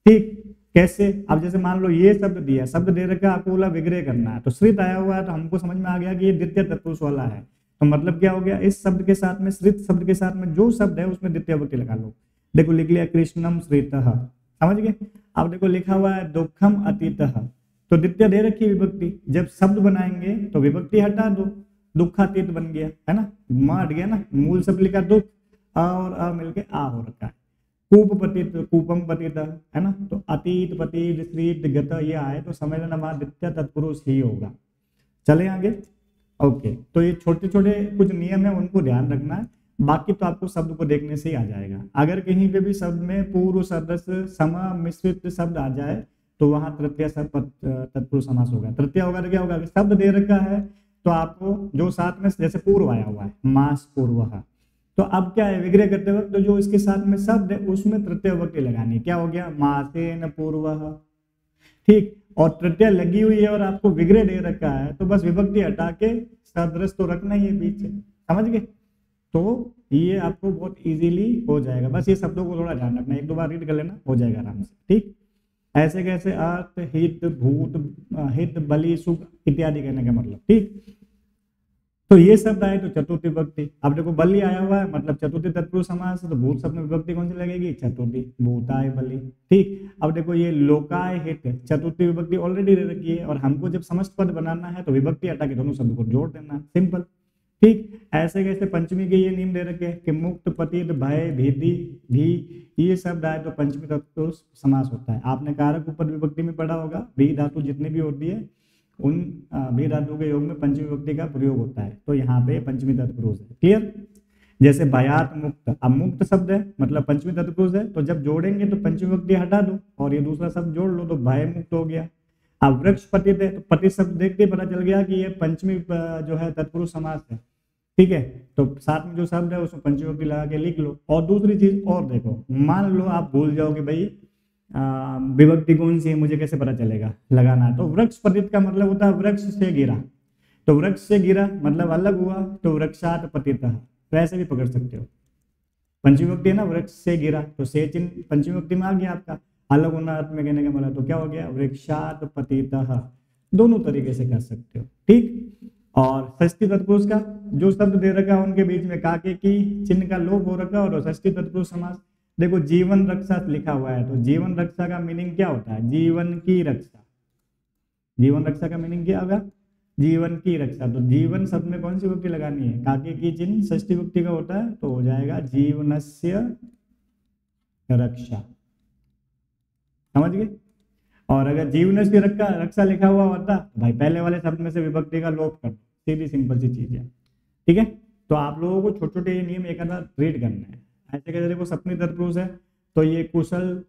Speaker 1: ठीक, कैसे? अब जैसे मान लो ये शब्द दिया, शब्द दे रखा, आपको बोला विग्रह करना है, तो श्रित आया हुआ है तो हमको समझ में आ गया कि ये द्वितीय तत्पुरुष वाला है। तो मतलब क्या हो गया? इस शब्द के साथ में, श्रित शब्द के साथ में जो शब्द है उसमें द्वितीय विभक्ति लगा लो। देखो, लिख लिया कृष्णम श्रितः, समझ गए? अब देखो लिखा हुआ है दुखम अतीतः, तो द्वितीय दे रखी विभक्ति, जब शब्द बनाएंगे तो विभक्ति हटा दो, दुखातीत बन गया है ना, म हट गया ना, मूल शब्द लिखा दुख और अ मिलके आ हो रखा है। कूप पतित, कूपम पतित है ना, तो अतीत पतित श्रीत गत ये आए तो समझ लेना वहां द्वितीय तत्पुरुष ही होगा। चले आगे। ओके, तो ये छोटे छोटे कुछ नियम है, उनको ध्यान रखना है, बाकी तो आपको शब्द को देखने से ही आ जाएगा। अगर कहीं पे भी शब्द में पूर्व सदस्य सम मिश्रित शब्द आ जाए तो वहां तृतीय तत्पुरुष समास होगा। तृतीय होगा तो क्या होगा? शब्द दे रखा है तो आपको जो साथ में, जैसे पूर्व आया हुआ है मास पूर्व, तो अब क्या है? विग्रह करते वक्त तो जो इसके साथ में शब्द है उसमें तृतीय विभक्ति लगानी। क्या हो गया? मासेन पूर्वः। ठीक, और तृतीय लगी हुई है और आपको विग्रह दे रखा है तो बस विभक्ति हटा के सदृश तो रखना ही है पीछे, समझ गए? तो ये आपको बहुत इजीली हो जाएगा। बस ये शब्दों को थोड़ा ध्यान रखना, एक दो बार रीड कर लेना, हो जाएगा आराम से। ठीक, ऐसे कैसे? अर्थ, हित, भूत, हित, बलि, सुख इत्यादि कहने का मतलब। ठीक, तो ये शब्द आए तो चतुर्थी विभक्ति। अब देखो, बलि आया हुआ है मतलब चतुर्थी तत्पुरुष समास, तो भूत शब्द में विभक्ति कौन सी लगेगी? चतुर्थी, भूताय बलि। ठीक, अब देखो ये लोकाय हित, चतुर्थी विभक्ति ऑलरेडी दे रखी है और हमको जब समस्त पद बनाना है तो विभक्ति हटा के दोनों शब्द को जोड़ देना, सिंपल। ठीक, ऐसे कैसे? पंचमी के ये नियम दे रखे कि मुक्त, पतित, भय, भीति, भी, ये शब्द आए तो पंचमी तत्पुरुष समास होता है। आपने कारक उपद विभक्ति में पढ़ा होगा, भी धातु जितनी भी होती है उन भी धातु के योग में पंचमी विभक्ति का प्रयोग होता है, तो यहाँ पे पंचमी तत्पुरुष है। क्लियर? जैसे भयात मुक्त, अब मुक्त शब्द है मतलब पंचमी तत्पुरुष है, तो जब जोड़ेंगे तो पंचमी विभक्ति हटा दो और ये दूसरा शब्द जोड़ लो तो भय मुक्त हो गया। अब वृक्ष पतित है तो पति शब्द देखते पता चल गया कि ये पंचमी जो है तत्पुरुष समास है। ठीक है, तो साथ में जो शब्द है उसमें पंचमी विभक्ति लगा के लिख लो। और दूसरी चीज और देखो, मान लो आप भूल जाओगे भाई विभक्ति कौन सी है, मुझे कैसे पता चलेगा? लगाना है तो वृक्ष पतित का मतलब होता है वृक्ष से गिरा, तो वृक्ष से गिरा मतलब अलग हुआ तो वृक्षात पतितः, तो ऐसे भी पकड़ सकते हो। पंचमी विभक्ति है ना, वृक्ष से गिरा, तो से चिन्ह पंचमी विभक्ति में आ गया आपका, अलग होना अर्थ में कहने का मतलब, तो क्या हो गया? वृक्षात पतितः। दोनों तरीके से कर सकते हो। ठीक, और षष्ठी तत्पुरुष का जो शब्द दे रखा है उनके बीच में काके की चिन्ह का लोप हो रखा है, और षष्ठी तत्पुरुष समास। देखो जीवन रक्षा लिखा हुआ है, तो जीवन रक्षा का मीनिंग क्या होता है? जीवन की रक्षा। जीवन रक्षा का मीनिंग क्या होगा? जीवन की रक्षा। तो जीवन शब्द में कौन सी विभक्ति लगानी है? काके की चिन्ह षष्ठी विभक्ति का होता है, तो हो जाएगा जीवनस्य रक्षा। समझ गए? और अगर जीवनस्य रक्षा लिखा हुआ होता तो भाई पहले वाले शब्द में से विभक्ति का लोप कर दो, सीधी सिंपल सी चीज है। ठीक है, तो आप लोगों को छोटे छोटे ये नियम एक आधा रीड करना है। ऐसे कैसे? देखो सप्तमी तत्पुरुष है तो ये कुशल,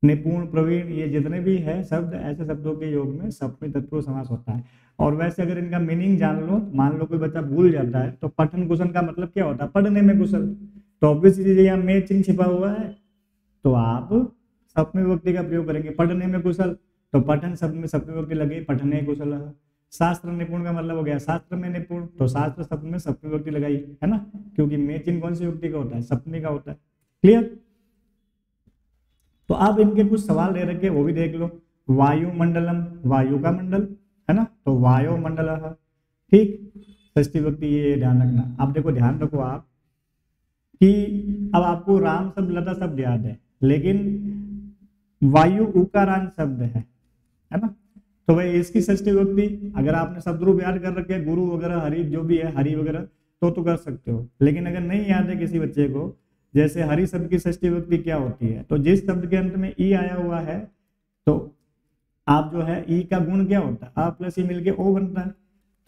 Speaker 1: निपुण, प्रवीण, ये जितने भी है शब्द, ऐसे शब्दों के योग में सप्तमी तत्पुरुष समास होता है। और वैसे अगर इनका मीनिंग जान लो, मान लो कोई बच्चा भूल जाता है, तो पठन कुशल का मतलब क्या होता है? पढ़ने में कुशल। तो ऑब्वियस चीज यहाँ में चिन्ह छिपा हुआ है, तो आप सप्तमी विभक्ति का प्रयोग करेंगे। पढ़ने में कुशल, तो पठन शब्द में सप्तमी विभक्ति लगे, पठने कुशल। शास्त्र निपुण का मतलब हो गया शास्त्र में निपुण, तो शास्त्र शब्द में सप्तमी विभक्ति लगाई, है ना, क्योंकि में चिन्ह कौन सी विभक्ति का होता है? सप्तमी का होता है। क्लियर? तो आप इनके कुछ सवाल दे रखे वो भी देख लो। वायुमंडलम, वायु का मंडल, है ना, तो वायुमंडल। ठीक, षष्ठी विभक्ति, ये ध्यान रखना। अब देखो ध्यान रखो आप कि अब आपको राम शब्द, लता शब्द याद है, लेकिन वायु उकारांत शब्द है ना, तो भाई इसकी षष्ठी विभक्ति अगर आपने शब्द रूप याद कर रखे, गुरु वगैरह, हरि जो भी है, हरि वगैरह, तो कर सकते हो। लेकिन अगर नहीं याद है किसी बच्चे को, जैसे हरि शब्द की षष्ठी विभक्ति क्या होती है, तो जिस शब्द के अंत में ई आया हुआ है, तो आप जो है ई का गुण क्या होता है? आ प्लस ई मिलके ओ बनता है।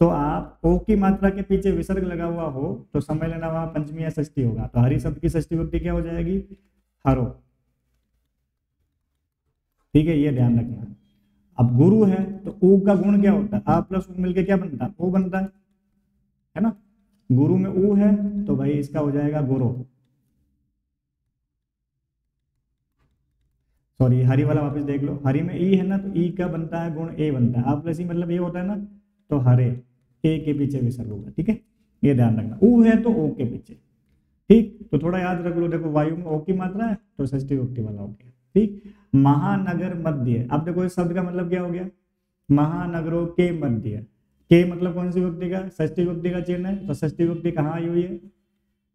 Speaker 1: तो आप ओ की मात्रा के पीछे विसर्ग लगा हुआ हो तो समझ लेना वहां पंचमी या षष्ठी होगा। तो हरि शब्द की षष्ठी विभक्ति क्या हो जाएगी? हरो। ठीक है, ये ध्यान रखना। अब गुरु है तो ऊ का गुण क्या होता है? आ प्लस ऊ मिलके क्या बनता है? ओ बनता है ना। गुरु में ऊ है तो भाई इसका हो जाएगा गुरु। सॉरी, हरि वाला वापस देख लो। हरि में ई है ना, तो ई का बनता है गुण ए बनता है। आ प्लस ई मतलब ये होता है ना, तो हरे, ए के पीछे विसर्ग होगा। ठीक है, ये ध्यान रखना। ऊ है तो ओ के पीछे। ठीक, तो थोड़ा याद रख लो। देखो वायु में ओ की मात्रा है तो षष्ठी विभक्ति वाला हो गया। ठीक, महानगर मध्य। अब देखो इस शब्द का मतलब क्या हो गया? महानगरों के मध्य। के मतलब कौन सी विभक्ति का? षष्ठी विभक्ति का चिन्ह है, तो षष्ठी विभक्ति कहाँ आई हुई है?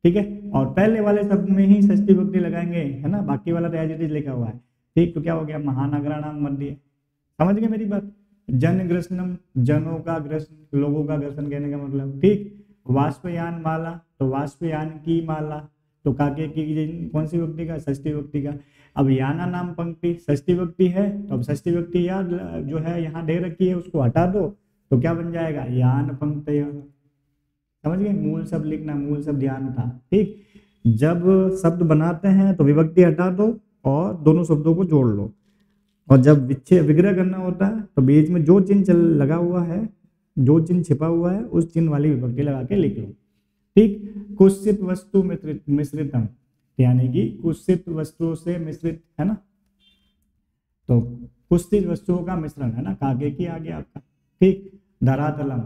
Speaker 1: ठीक है, और पहले वाले शब्द में ही षष्ठी विभक्ति लगाएंगे, है ना, बाकी वाला तो एज इट इज लिखा हुआ है। ठीक, तो क्या हो गया? महानगराणाम मध्य। समझ गए मेरी बात? जन ग्रसनम, जनों का ग्रसन, लोगों का ग्रसन कहने का मतलब। ठीक, वाष्पयान माला, तो वाष्पयान की माला, तो काके की कौन सी विभक्ति का? षष्ठी विभक्ति का। अब याना नाम पंक्ति षष्ठी विभक्ति है, तो अब षष्ठी विभक्ति याद जो है यहाँ दे रखी है उसको हटा दो, तो क्या बन जाएगा? यान पंक्ति। समझ गए? मूल शब्द लिखना, मूल शब्द ध्यान था। ठीक, जब शब्द बनाते हैं तो विभक्ति हटा दो और दोनों शब्दों को जोड़ लो, और जब विग्रह करना होता है तो बीच में जो चिन्ह लगा हुआ है, जो चिन्ह छिपा हुआ है, उस चिन्ह वाली विभक्ति लगा के लिख लो। ठीक, कुत्सित वस्तु मिश्रितम, यानी कि कुत्सित वस्तुओं से मिश्रित, है ना, तो कुत्सित वस्तुओं का मिश्रण, है ना, कागे की आगे आपका। ठीक, धरातलम,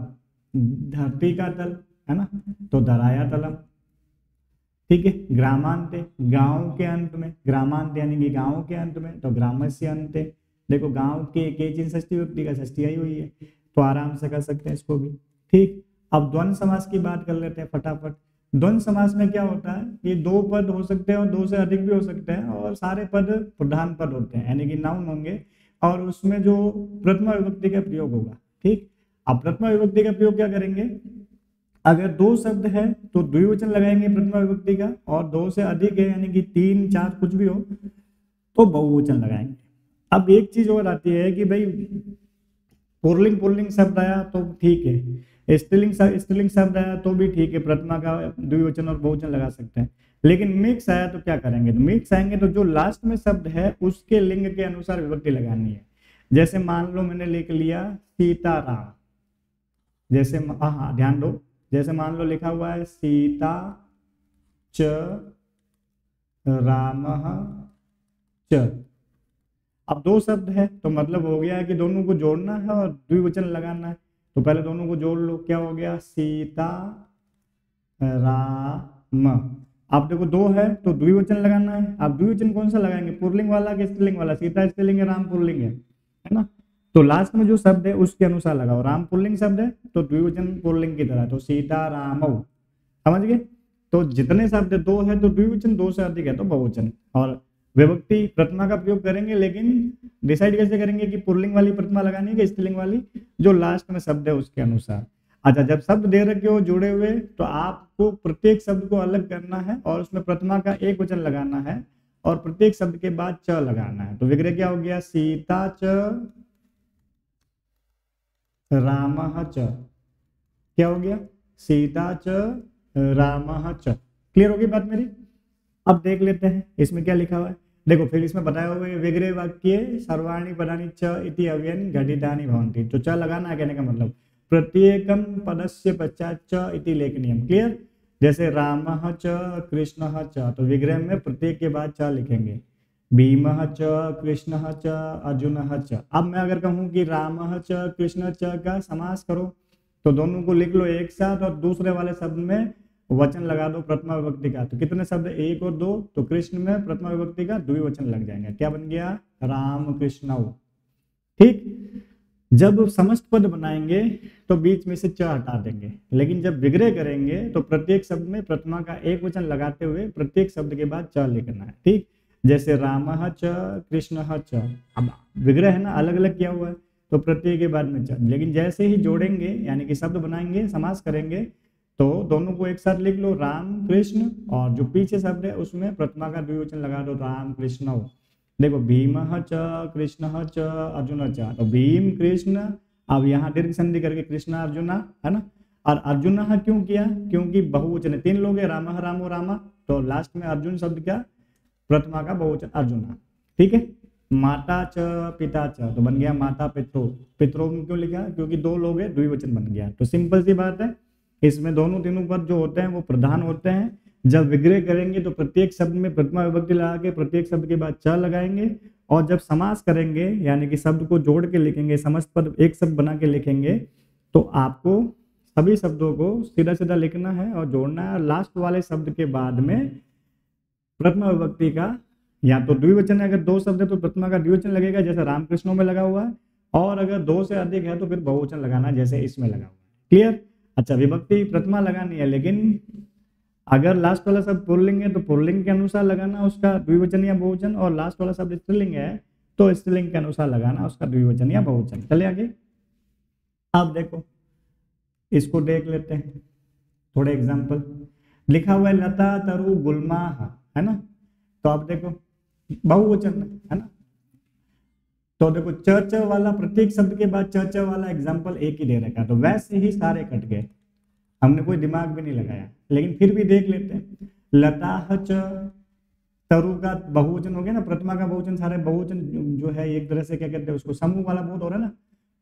Speaker 1: धरती का तल, है ना, तो धराया तलम। ठीक है, ग्रामांते, गांव के अंत में, ग्रामांत यानी कि गांव के अंत में, तो ग्रामस्य अंते। देखो गांव के चिन्ह षष्ठी विभक्ति का षष्ठी आई हुई है, तो आराम से कर सकते हैं इसको भी। ठीक, अब द्वंद्व समास की बात कर लेते हैं फटाफट। द्वंद्व समास में क्या होता है? ये दो पद हो सकते हैं और दो से अधिक भी हो सकते हैं, और सारे पद प्रधान पद होते हैं, यानी कि नाउन होंगे, और उसमें जो प्रथमा विभक्ति का प्रयोग होगा। ठीक, अब प्रथमा विभक्ति का प्रयोग क्या करेंगे? अगर दो शब्द है तो द्विवचन लगाएंगे प्रथमा विभक्ति का, और दो से अधिक है यानी कि 3, 4 कुछ भी हो तो बहुवचन लगाएंगे। अब एक चीज और आती है कि भाई पुल्लिंग शब्द आया तो ठीक है, स्त्रीलिंग शब्द आया तो भी ठीक है, प्रथमा का द्विवचन और बहुवचन लगा सकते हैं। लेकिन मिक्स आया तो क्या करेंगे? तो मिक्स आएंगे तो जो लास्ट में शब्द है उसके लिंग के अनुसार विभक्ति लगानी है। जैसे मान लो मैंने लिख लिया सीताराम, जैसे हाँ ध्यान दो, जैसे मान लो लिखा हुआ है सीता च रामः च। अब दो शब्द है तो मतलब हो गया है कि दोनों को जोड़ना है और द्विवचन लगाना है, तो पहले दोनों को जोड़ लो। क्या हो गया? सीता राम। अब देखो दो है तो द्विवचन लगाना है। अब द्विवचन कौन सा लगाएंगे? पुल्लिंग वाला कि स्त्रीलिंग वाला? सीता स्त्रीलिंग है, राम पुल्लिंग है ना, तो लास्ट में जो शब्द है उसके अनुसार लगाओ। राम पुल्लिंग शब्द है तो द्विवचन पुल्लिंग की तरह, तो सीता रामौ, समझ गए। तो जितने शब्द दो है तो द्विवचन, दो से अधिक है तो बहुवचन। और विभक्ति प्रथमा का प्रयोग करेंगे, लेकिन डिसाइड कैसे करेंगे कि पुल्लिंग वाली प्रथमा लगानी है कि स्त्रीलिंग वाली, जो लास्ट में शब्द है उसके अनुसार। अच्छा, जब शब्द दे रखे हो जुड़े हुए तो आपको प्रत्येक शब्द को अलग करना है और उसमें प्रथमा का एक वचन लगाना है और प्रत्येक शब्द के बाद च लगाना है। तो विग्रह क्या हो गया, सीता च रामः च, क्या हो गया, सीता च रामः च। क्लियर होगी बात मेरी। अब देख लेते हैं इसमें क्या लिखा हुआ है। देखो फिर इसमें बताया हुआ है विग्रह वाक्य सर्वाणि पदानि च इति अव्ययन घटितानि भवन्ति। तो च लगाना है, कहने का मतलब प्रत्येकम पदस्य पश्चात च इति लेखनीयम। क्लियर। जैसे रामः च कृष्णः च, तो विग्रह में प्रत्येक के बाद च लिखेंगे। भीमः च कृष्णः च अर्जुनः च। अब मैं अगर कहूं कि रामः च कृष्ण च का समास करो तो दोनों को लिख लो एक साथ और दूसरे वाले शब्द में वचन लगा दो प्रथमा विभक्ति का। तो कितने शब्द, एक और दो, तो कृष्ण में प्रथमा विभक्ति का द्विवचन लग जाएंगे। क्या बन गया, राम कृष्ण। ठीक। जब समस्त पद बनाएंगे तो बीच में से च हटा देंगे, लेकिन जब विग्रह करेंगे तो प्रत्येक शब्द में प्रथमा का एक वचन लगाते हुए प्रत्येक शब्द के बाद च लिखना है। ठीक। जैसे रामः च कृष्णः च, अब विग्रह है ना, अलग अलग किया हुआ है तो प्रत्येक के बाद में च, लेकिन जैसे ही जोड़ेंगे यानी कि शब्द बनाएंगे समास करेंगे तो दोनों को एक साथ लिख लो राम कृष्ण, और जो पीछे शब्द है उसमें प्रथमा का द्विवचन लगा दो राम कृष्ण। देखो भीमः च कृष्णः च अर्जुन च, तो भीम कृष्ण, अब यहाँ दीर्घ संधि करके कृष्ण अर्जुना, है ना। और अर्जुन क्यों किया, क्योंकि बहुवचन है, तीन लोग है, रामः रामो रामा, तो लास्ट में अर्जुन शब्द क्या, प्रथमा का बहुवचन अर्जुना। ठीक है। माता च पिता च, तो बन गया माता पितरो। पितरो में क्यों लिखा, क्योंकि दो लोग है, द्विवचन बन गया। तो सिंपल सी बात है, इसमें दोनों तीनों पद जो होते हैं वो प्रधान होते हैं। जब विग्रह करेंगे तो प्रत्येक शब्द में प्रथमा विभक्ति लगा के प्रत्येक शब्द के बाद च लगाएंगे, और जब समास करेंगे यानी कि शब्द को जोड़ के लिखेंगे, समस्त पद एक शब्द बना के लिखेंगे, तो आपको सभी शब्दों को सीधा सीधा लिखना है और जोड़ना है। लास्ट वाले शब्द के बाद में प्रथमा विभक्ति का या तो द्विवचन है, अगर दो शब्द है तो प्रथमा का द्विवचन लगेगा जैसे रामकृष्णों में लगा हुआ है, और अगर दो से अधिक है तो फिर बहुवचन लगाना जैसे इसमें लगा हुआ है। क्लियर। अच्छा, विभक्ति प्रथमा लगानी है, लेकिन अगर लास्ट वाला शब्द पुल्लिंग है तो पुल्लिंग के अनुसार लगाना उसका द्विवचन या बहुवचन, और लास्ट वाला शब्द स्त्रीलिंग है तो स्त्रीलिंग के अनुसार लगाना उसका द्विवचन या बहुवचन। चले आगे। अब देखो इसको देख लेते हैं थोड़े एग्जाम्पल। लिखा हुआ है लता तरु गुलमा, है ना। तो आप देखो बहुवचन है ना, तो देखो च वाला प्रत्येक शब्द के बाद च वाला एग्जाम्पल एक ही दे रखा, तो वैसे ही सारे कट गए, हमने कोई दिमाग भी नहीं लगाया, लेकिन फिर भी देख लेते हैं। लता च, तरु का बहुवचन हो गया ना, प्रथमा का बहुवचन, सारे बहुवचन जो है एक तरह से क्या कहते हैं उसको, समूह वाला बहुत हो रहा है ना,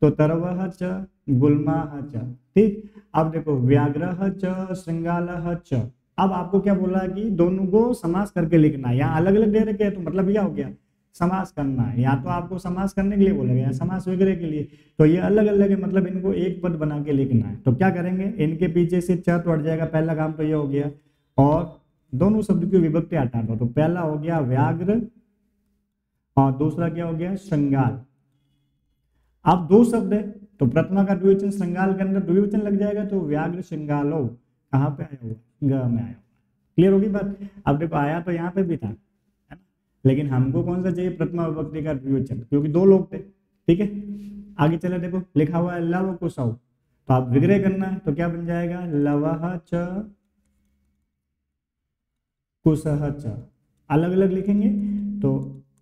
Speaker 1: तो तरवः च गुल्माः च। ठीक। अब देखो व्याघ्रः च श्रृंगालः च। अब आपको क्या बोला कि दोनों को समास करके लिखना है, यहाँ अलग अलग दे रखे हैं तो मतलब क्या हो गया, समास करना है। या तो आपको समास करने के लिए बोलेगा या समास विग्रह के लिए, तो ये अलग अलग है, मतलब इनको एक पद बना के लिखना है। तो क्या करेंगे, इनके पीछे से च तो हट जाएगा, पहला काम तो ये हो गया, और दोनों शब्द की विभक्ति हटा दो। तो पहला हो गया व्याघ्र और दूसरा क्या हो गया श्रृंगाल। अब दो शब्द है तो प्रथमा का द्विवचन श्रृंगाल के अंदर द्विवचन लग जाएगा, तो व्याघ्र श्रृंगालो कहाँ पे आया हुआ, ग में आया हुआ। क्लियर होगी बात। अब देखो आया तो यहाँ पे भी था, है ना, लेकिन हमको कौन सा चाहिए, प्रथमा विभक्ति का द्विवचन, क्योंकि दो लोग थे। ठीक है। आगे चले, देखो लिखा हुआ है लव कुशौ, तो आप विग्रह करना है तो क्या बन जाएगा, लवः च कुशः च। अलग अलग लिखेंगे तो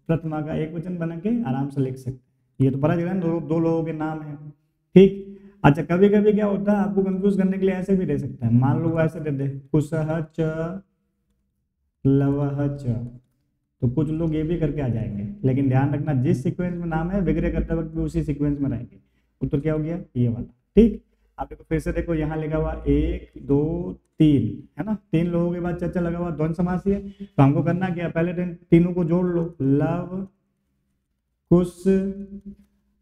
Speaker 1: प्रथमा का एक वचन बना के आराम से लिख सकते। ये तो पता चला दो लोगों के नाम है। ठीक। अच्छा, कभी कभी क्या होता है, आपको कंफ्यूज करने के लिए ऐसे भी दे सकता है, मान लो ऐसे दे दे कुशः च लवः च, तो कुछ लोग ये भी करके आ जाएंगे, लेकिन ध्यान रखना जिस सीक्वेंस में नाम है विग्रह करते वक्त भी उसी सीक्वेंस में रहेंगे। उत्तर क्या हो गया, ये वाला। ठीक। आप देखो फिर से देखो, यहाँ लिखा हुआ 1 2 3, है ना, तीन लोगों के बाद चर्चा लगा हुआ, द्वंद्व समासी है, तो हमको करना क्या, पहले तीनों को जोड़ लो, लव कुश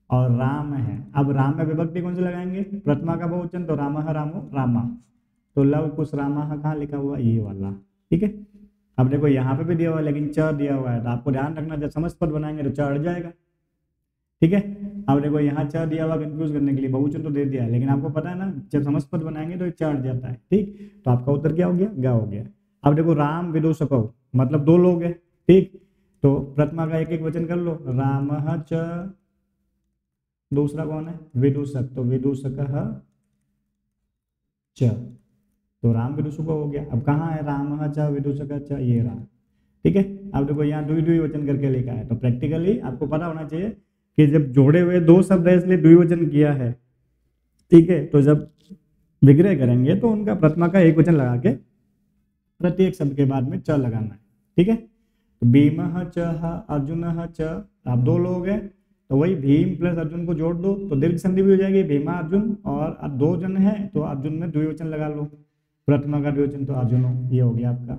Speaker 1: और राम है। अब राम में विभक्ति कौन सी लगाएंगे, प्रथमा का बहुवचन, तो रामः रामो रामा, तो लव कुश रामः कहाँ लिखा हुआ, ये वाला। ठीक है। अब देखो यहाँ पे भी दिया हुआ है लेकिन च दिया हुआ है, तो आपको ध्यान रखना जब समस्त पद बनाएंगे तो च हट जाएगा। ठीक है। अब देखो यहाँ च दिया हुआ कंफ्यूज करने के लिए, बहुवचन तो दे दिया है लेकिन आपको पता है ना जब समस्त पद बनाएंगे तो च हट जाता है। ठीक, तो आपका उत्तर क्या हो गया, ग हो गया। अब देखो राम विदूषक मतलब 2 लोग हैं। ठीक, तो प्रथमा का एक एक वचन कर लो, राम च, दूसरा कौन है, विदूषक, तो विदूषक च, तो राम विदूषक हो गया। अब कहाँ है राम च विदूषक च, ये रहा। ठीक है, अब देखो यहाँ द्वि वचन करके लिखा है, तो प्रैक्टिकली आपको पता होना चाहिए कि जब जोड़े हुए 2 शब्द है इसलिए द्विवचन किया है। ठीक है, तो जब विग्रह करेंगे तो उनका प्रथमा का एक वचन लगा के प्रत्येक शब्द के बाद में च लगाना है। ठीक है, तो भीम च अर्जुन च, आप 2 लोग हैं तो वही भीम प्लस अर्जुन को जोड़ दो तो दीर्घ संधि भी हो जाएगी, भीमा अर्जुन, और 2 जन है तो अर्जुन में द्विवचन लगा लो, प्रथमा का द्विवचन तो अर्जुनो, ये हो गया आपका।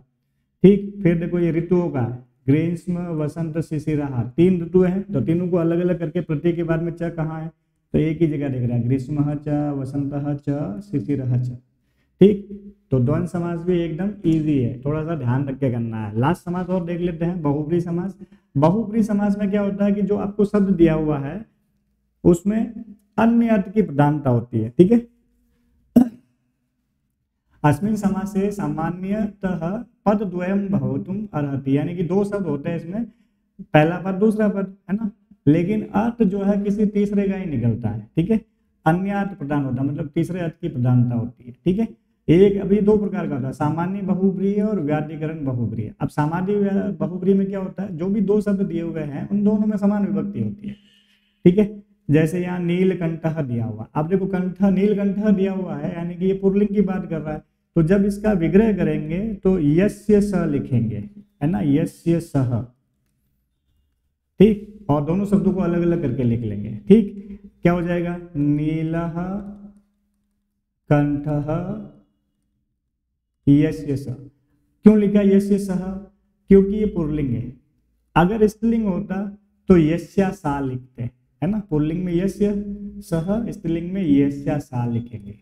Speaker 1: ठीक, फिर देखो ये ऋतुओं का है, ग्रीष्म वसंत शिशिरः, 3 ऋतु है तो तीनों को अलग अलग करके प्रत्येक के बाद में च कहाँ है, तो एक ही जगह दिख रहा है, ग्रीष्म च वसंत च शिशिरः च। ठीक, तो द्वंद्व समास भी एकदम इजी है, थोड़ा सा ध्यान रख के करना है। लास्ट समास और देख लेते हैं, बहुब्री समास। बहुब्री समास में क्या होता है कि जो आपको शब्द दिया हुआ है उसमें अन्य अर्थ की प्रधानता होती है। ठीक है, अस्मिन समासे सामान्यतः पद द्वयम भवितुम अर्हति, यानी कि 2 शब्द होते हैं इसमें, पहला पद दूसरा पद, है ना, लेकिन अर्थ जो है किसी तीसरे का ही निकलता है। ठीक है, अन्य अर्थ प्रदान होता है, मतलब तीसरे अर्थ की प्रधानता होती है। ठीक है, एक अभी 2 प्रकार का होता है, सामान्य बहुब्रीय और व्याधिकरण बहुब्रीय। अब सामान्य बहुब्रीय में क्या होता है, जो भी 2 शब्द दिए हुए हैं उन दोनों में समान विभक्ति होती है। ठीक है, जैसे यहाँ नीलकंठ दिया हुआ, अब देखो कंठ नीलकंठ दिया हुआ है यानी कि ये पुल्लिंग की बात कर रहा है, तो जब इसका विग्रह करेंगे तो यस्य स लिखेंगे, है ना, यस्य सह। ठीक, और दोनों शब्दों को अलग अलग करके लिख लेंगे। ठीक, क्या हो जाएगा, नीलः कंठः यस्य स। क्यों लिखा यस्य सह, क्योंकि ये पुल्लिंग है। अगर स्त्रीलिंग होता तो यस्या सा लिखते, है ना, पुल्लिंग में यस्य सह, स्त्रीलिंग में यस्या सा लिखेंगे।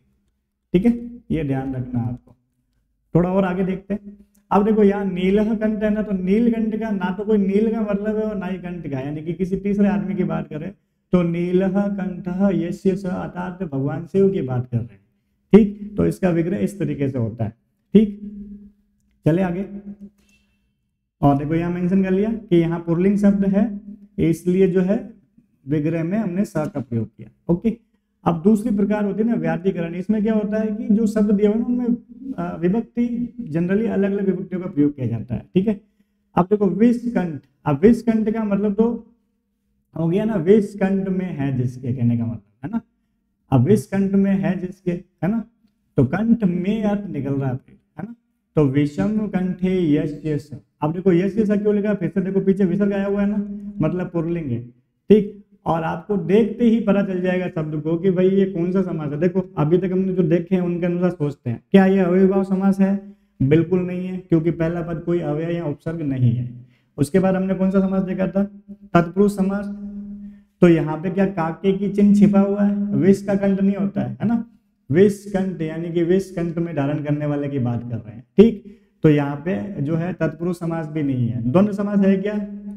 Speaker 1: ठीक है, ये ध्यान रखना आपको। थोड़ा और आगे देखते हैं। अब देखो यहाँ नीलह कंठ है ना, तो नीलकंठ का ना तो कोई नील का मतलब है और ना ही कंठ का, यानी कि किसी तीसरे आदमी की बात करें तो नीलह कंठः यस्य स, अर्थात भगवान शिव की बात कर रहे हैं। ठीक, तो इसका विग्रह इस तरीके से होता है। ठीक, चले आगे। और देखो यहाँ मेंशन कर लिया कि यहाँ पुल्लिंग शब्द है इसलिए जो है विग्रह में हमने स का प्रयोग किया। ओके, अब दूसरी प्रकार होती है ना व्याधिकरण। इसमें क्या होता है कि जो शब्द दिए हुए हैं उनमें विभक्ति जनरली अलग अलग विभक्तियों का प्रयोग किया जाता है। ठीक है, अब देखो विषकंठ, अब विषकंठ का मतलब तो हो गया ना, विषकंठ में है जिसके, कहने का मतलब है ना, अब विषकंठ में है जिसके, है ना, तो कंठ में अर्थ निकल रहा है ना, तो विषम कंठे यस्य स। अब देखो यस्य स क्यों लिखा, फिर से देखो पीछे विसर्ग आया हुआ है ना, मतलब पुल्लिंग है। ठीक, और आपको देखते ही पता चल जाएगा शब्द को कि भाई ये कौन सा समास है। देखो अभी तक हमने जो देखे हैं उनके अनुसार सोचते हैं, क्या ये अव्ययभाव समास है, बिल्कुल नहीं है, क्योंकि पहला पद कोई अव्यय या उपसर्ग नहीं है। उसके बाद हमने कौन सा समास देखा था, तत्पुरुष समास, तो यहाँ पे क्या काके की चिन्ह छिपा हुआ है, विष का कंठ नहीं होता है ना, विष कंठ यानी कि विष कंठ में धारण करने वाले की बात कर रहे हैं। ठीक, तो यहाँ पे जो है तत्पुरुष समास भी नहीं है। द्वंद्व समास है क्या,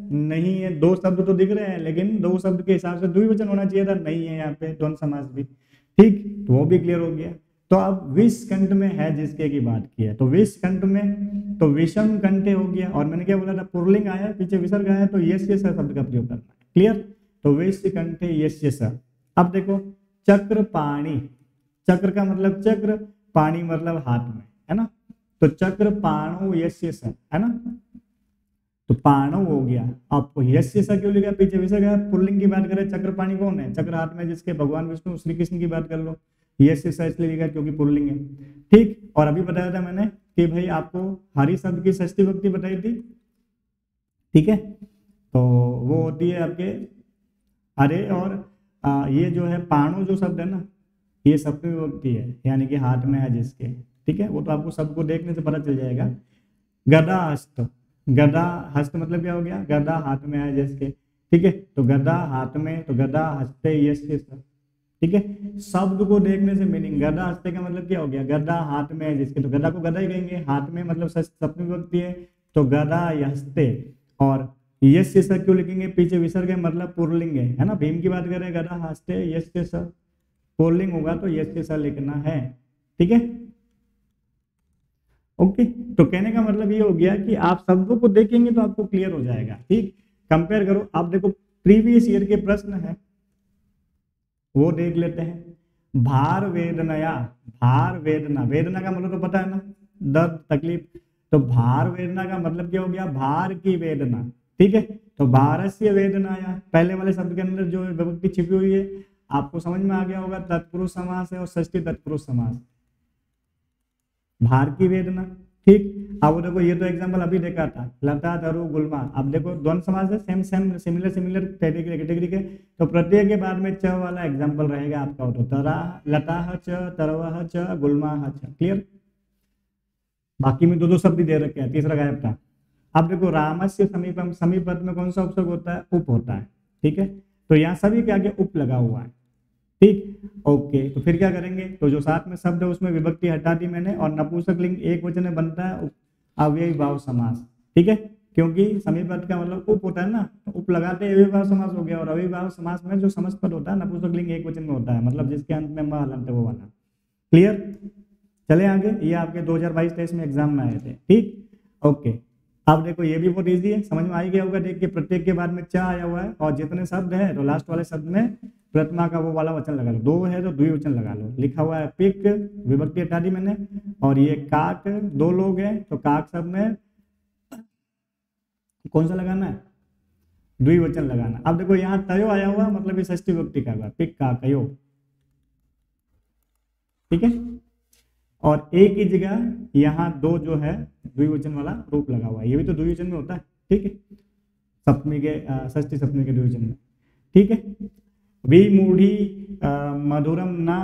Speaker 1: नहीं है, 2 शब्द तो दिख रहे हैं लेकिन 2 शब्द के हिसाब से द्विवचन होना चाहिए था, नहीं है यहाँ पे द्वंद्व समास भी। ठीक, तो वो भी क्लियर हो गया। तो अब विषकंठ में है जिसके की बात की है, तो विषकंठ में तो विषम कंठे हो गया, और मैंने क्या बोला था, पुल्लिंग आया पीछे विसर्ग आया तो यस्य स शब्द का प्रयोग करना है। क्लियर, तो विषकंठे यस्य स। अब देखो चक्र पाणी, चक्र का मतलब चक्र, पाणी मतलब हाथ में, है ना, तो चक्र पाणो यस्य स, है ना, तो पाणो हो गया। अब यस्य स क्यों लिखा, पीछे विसर्ग है, पुल्लिंग की बात करें, चक्र पाणी कौन है, चक्र हाथ में जिसके, भगवान विष्णु श्री कृष्ण की बात कर लो, यस्य स इसलिए लिखा क्योंकि पुल्लिंग है। ठीक, और अभी बताया था मैंने कि भाई आपको हरि शब्द की षष्ठी विभक्ति बताई थी। ठीक है, तो वो होती है आपके हरे, और ये जो है पाणो जो शब्द है ना, ये सप्तमी विभक्ति है, यानी कि हाथ में है जिसके। ठीक है, वो तो आपको सबको देखने से पता चल जाएगा। गदा हस्त, गदा हस्त मतलब क्या हो गया, गदा हाथ में है जिसके। ठीक है, तो गदा हाथ में, तो गदा हस्ते यस्य स। ठीक है, शब्द को देखने से मीनिंग, गदा हस्ते का मतलब क्या हो गया, गदा हाथ में है जिसके, तो गदा को गदा ही कहेंगे, हाथ में मतलब सप्तमी विभक्ति है, तो गदा हस्ते, और यस्य स क्यों लिखेंगे, पीछे विसर्ग है मतलब पुल्लिंग है ना। भीम की बात करें, गदा हस्ते यस्य स, पुल्लिंग होगा तो यस्य स लिखना है, ठीक है। ओके, तो कहने का मतलब ये हो गया कि आप शब्दों को देखेंगे तो आपको क्लियर हो जाएगा, ठीक। कंपेयर करो, आप देखो प्रीवियस ईयर के प्रश्न है वो देख लेते हैं। भार वेदनया, भार वेदना, वेदना का मतलब तो पता है ना, दर्द तकलीफ। तो भार वेदना का मतलब क्या हो गया, भार की वेदना, ठीक है। तो भारस्य वेदनाया, पहले वाले शब्द के अंदर जो विभक्ति छिपी हुई है आपको समझ में आ गया होगा, तत्पुरुष समास है और षष्ठी तत्पुरुष समास, भार की वेदना, ठीक। अब देखो ये तो एग्जांपल अभी देखा था, लता धरु गुलमा। अब देखो द्वंद्व समास है, same same similar similar category के, तो प्रत्येक के बाद में च वाला एग्जांपल रहेगा आपका, तो तरा लता च, तरवह च, गुलमा च, क्लियर। बाकी में दो दो शब्द दे रखे हैं, तीसरा गायब था। अब देखो रामस्य समीपम, समीप पद में कौन सा उपसर्ग होता है, उप होता है, ठीक है। तो यहाँ सभी के आगे उप लगा हुआ है, ठीक। ओके, तो फिर क्या करेंगे, तो जो साथ में शब्द है उसमें विभक्ति हटा दी मैंने, और नपुंसक लिंग एक वचन में बनता है अव्ययी भाव समास, ठीक है। क्योंकि समीप पद का मतलब उप होता है ना, तो उप लगाते अव्ययी भाव समास हो गया। और अव्ययी भाव समास में जो समस्त पद होता है नपुंसक लिंग एक वचन में होता है, मतलब जिसके अंत में म हलंत है वो वाला, क्लियर। चले आगे, ये आपके 2022-23 में एग्जाम में आए थे, ठीक। ओके, अब देखो ये भी बहुत इजी है, समझ में आ ही गया होगा देख के, प्रत्येक के बाद में च आया हुआ है और जितने शब्द है तो लास्ट वाले शब्द में प्रथमा का वो वाला वचन लगा लो, दो है तो द्विवचन लगा लो। लिखा हुआ है पिक, विभक्ति हटा दी मैंने, और ये काक, दो लोग हैं तो काक शब्द में कौन सा लगाना है, द्विवचन लगाना। अब देखो यहाँ तयो आया हुआ मतलब ये षष्ठी विभक्ति का हुआ, पिक का कयो, ठीक है। और एक ही जगह यहाँ दो जो है द्विवचन वाला रूप लगा हुआ है, ये भी तो द्विवचन में होता है, ठीक है, सप्तमी के षष्ठी सप्तमी के द्विवचन में, ठीक है। विमूढ़ी मधुरम ना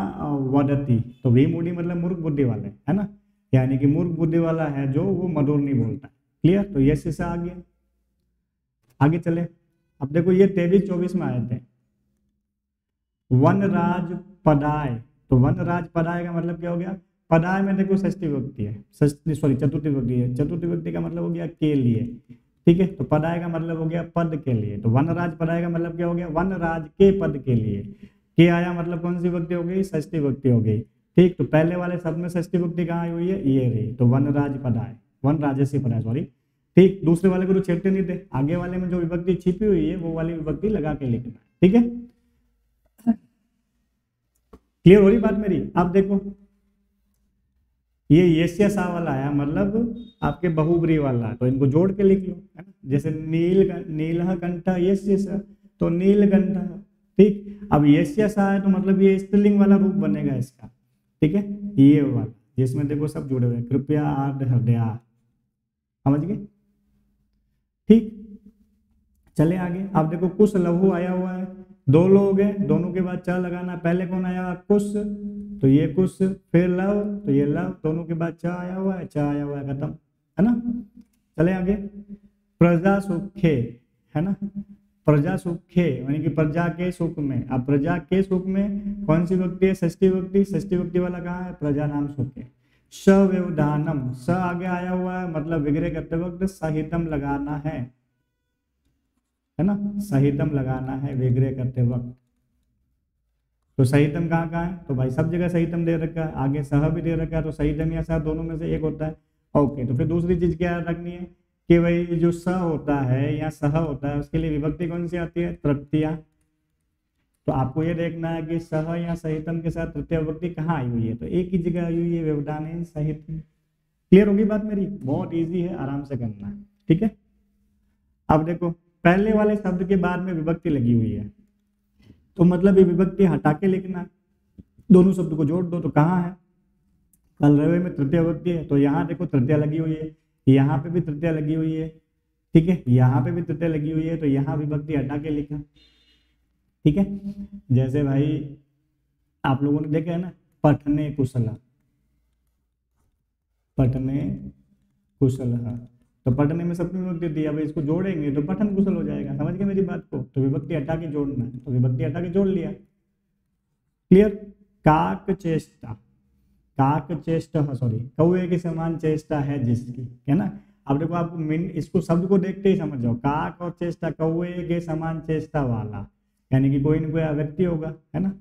Speaker 1: वदति, तो विमूढ़ी मतलब मूर्ख बुद्धि वाले है ना, यानी कि मूर्ख बुद्धि वाला है जो वो मधुर नहीं बोलता, क्लियर। तो ये से आ गया, आगे चले। अब देखो ये 23-24 में आए थे, वन राज पदाय, तो वन राज पदाय का मतलब क्या हो गया, पदाय में देखो षष्ठी विभक्ति है, षष्ठी सॉरी चतुर्थी विभक्ति है, चतुर्थी विभक्ति का मतलब हो गया के लिए, ठीक है। तो पदाय का मतलब हो गया पद के लिए, तो वन राज पदाय का मतलब क्या हो गया, वन राज के पद के लिए। के आया मतलब कौन सी विभक्ति हो गई, षष्ठी विभक्ति हो गई, ठीक। तो पहले वाले शब्द में षष्ठी विभक्ति कहाँ आई हुई है, ये रही, तो वन राज पदाय, वन राजस्य पदाय, सॉरी, ठीक। दूसरे वाले को तो छेड़ते नहीं थे, आगे वाले में जो विभक्ति छिपी हुई है वो वाली विभक्ति लगा के लिखना, ठीक है। क्लियर हो रही बात मेरी। अब देखो ये यस्य सा वाला है मतलब आपके बहुब्री वाला है, तो इनको जोड़ के लिख लो, है ना। जैसे नील कंठ यस्य सा, तो नीलकंठ, ठीक। अब यस्य सा है तो मतलब ये स्त्रीलिंग वाला रूप बनेगा इसका, ठीक है, ये वाला जिसमें देखो सब जुड़े हुए, कृपया आर्ध हृदया, समझ गए, ठीक। चले आगे। अब देखो कुश लघु आया हुआ है, दो लोग हैं, दोनों के बाद च लगाना, पहले कौन आया हुआ, कुश, तो ये कुश, फिर लव, तो ये लव, दोनों के बाद च आया हुआ है, च आया हुआ है, खत्म, है ना। चले आगे। प्रजा सुखे, है ना, प्रजा सुखे यानी कि प्रजा के सुख में। अब प्रजा के सुख में कौन सी विभक्ति है, षष्ठी विभक्ति, षष्ठी विभक्ति वाला कहाँ है, प्रजा नाम सुखे। सव्यवधानम, स आगे आया हुआ है मतलब विग्रह करते वक्त सहितम लगाना है ना, सहितम लगाना है विग्रह करते वक्त। तो सहितम कहाँ कहाँ है, तो भाई सब जगह सहितम दे रखा है, आगे सह भी दे रखा है, तो सहितम या सह दोनों में से एक होता है। ओके, तो फिर दूसरी चीज क्या रखनी है कि भाई जो स होता है या सह होता है उसके लिए विभक्ति कौन सी आती है, तृतीया। तो आपको ये देखना है कि सह या सहितम के साथ तृतीय विभक्ति कहाँ आई हुई है, तो एक ही जगह आई हुई है, व्यवधान सहित। क्लियर होगी बात मेरी, बहुत ईजी है, आराम से करना है, ठीक है। अब देखो पहले वाले शब्द के बाद में विभक्ति लगी हुई है, तो मतलब ये विभक्ति हटा के लिखना, दोनों शब्द को जोड़ दो, तो कहाँ है, कल रवे में तृतीय विभक्ति है, तो यहाँ देखो तृतीय लगी हुई है, यहाँ पे भी तृतीय लगी हुई है, ठीक है, यहाँ पे भी तृतीय लगी हुई है, तो यहाँ विभक्ति हटा के लिखा, ठीक है। जैसे भाई आप लोगों ने देखा है ना, पठने कुशला, पठने कुशला, तो पठने में सप्तमी विभक्ति दी, अब इसको जोड़ेंगे तो पठन कुशल हो जाएगा, समझ गए मेरी बात को। तो विभक्ति हटा के जोड़ना है, तो विभक्ति हटा के जोड़ लिया, क्लियर। काक चेष्टा, काक चेष्टा, सॉरी, कौए के समान चेष्टा है जिसकी, है ना। अब देखो आप मीन इसको शब्द को देखते ही समझ जाओ, काक और चेष्टा, कौए के समान चेष्टा वाला, यानी कि कोई न कोई व्यक्ति होगा, है ना।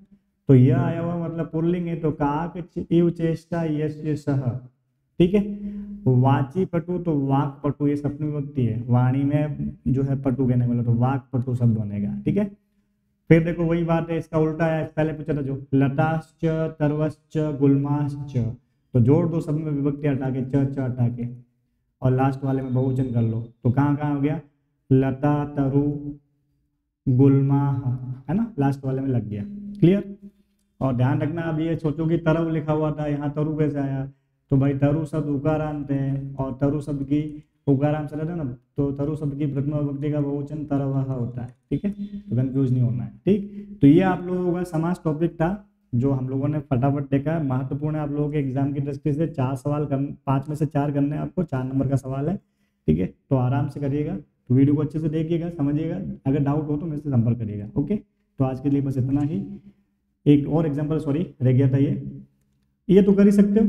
Speaker 1: तो यह आया हुआ मतलब पुल्लिंग है, तो काक इव चेष्टा यस्य सह, ठीक है। वाची पटु तो वाक पटु, ये सप्तमी विभक्ति है, वाणी में जो है पटु कहने वाला, तो वाक पटु शब्द बनेगा, ठीक है। फिर देखो वही बात है, इसका उल्टा है, पहले पूछा था जो लताश्च तरवश्च गुल्माश्च, तो जोड़ दो सब में विभक्ति हटा के, च हटा के, और लास्ट वाले में बहुवचन कर लो, तो कहाँ कहाँ हो गया, लता तरु गुल्मा, है ना, लास्ट वाले में लग गया। क्लियर। और ध्यान रखना, अब ये सोचो कि तरु लिखा हुआ था, यहाँ तरु कैसे आया, तो भाई तरु शब्द उकारांत है, और तरु शब्द की उकारांत से रहता है ना, तो तरु शब्द की प्रथमा विभक्ति का बहुवचन तरवह होता है, ठीक है, तो कंफ्यूज नहीं होना है, ठीक। तो ये आप लोगों का समास टॉपिक था जो हम लोगों ने फटाफट देखा है, महत्वपूर्ण है आप लोगों के एग्जाम की दृष्टि से। 4 सवाल 5 में से 4 करने हैं आपको, 4 नंबर का सवाल है, ठीक है, तो आराम से करिएगा, तो वीडियो को अच्छे से देखिएगा, समझिएगा, अगर डाउट हो तो मेरे से संपर्क करिएगा। ओके, तो आज के लिए बस इतना ही। एक और एग्जाम्पल सॉरी रह गया था, ये तो कर ही सकते हो।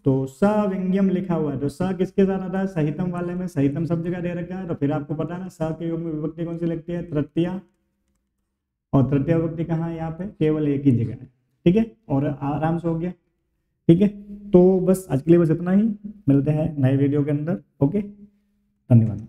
Speaker 1: तो स व्यंग्यम लिखा हुआ है, तो स किसके साथ आता है, सहितम वाले में, सहितम शब्द का दे रखा है, तो फिर आपको पता है ना स के योग में विभक्ति कौन सी लगती है, तृतीया, और तृतीय विभक्ति कहाँ है, यहाँ पे केवल एक ही जगह है, ठीक है, और आराम से हो गया, ठीक है। तो बस आज के लिए बस इतना ही, मिलते हैं नए वीडियो के अंदर। ओके, धन्यवाद।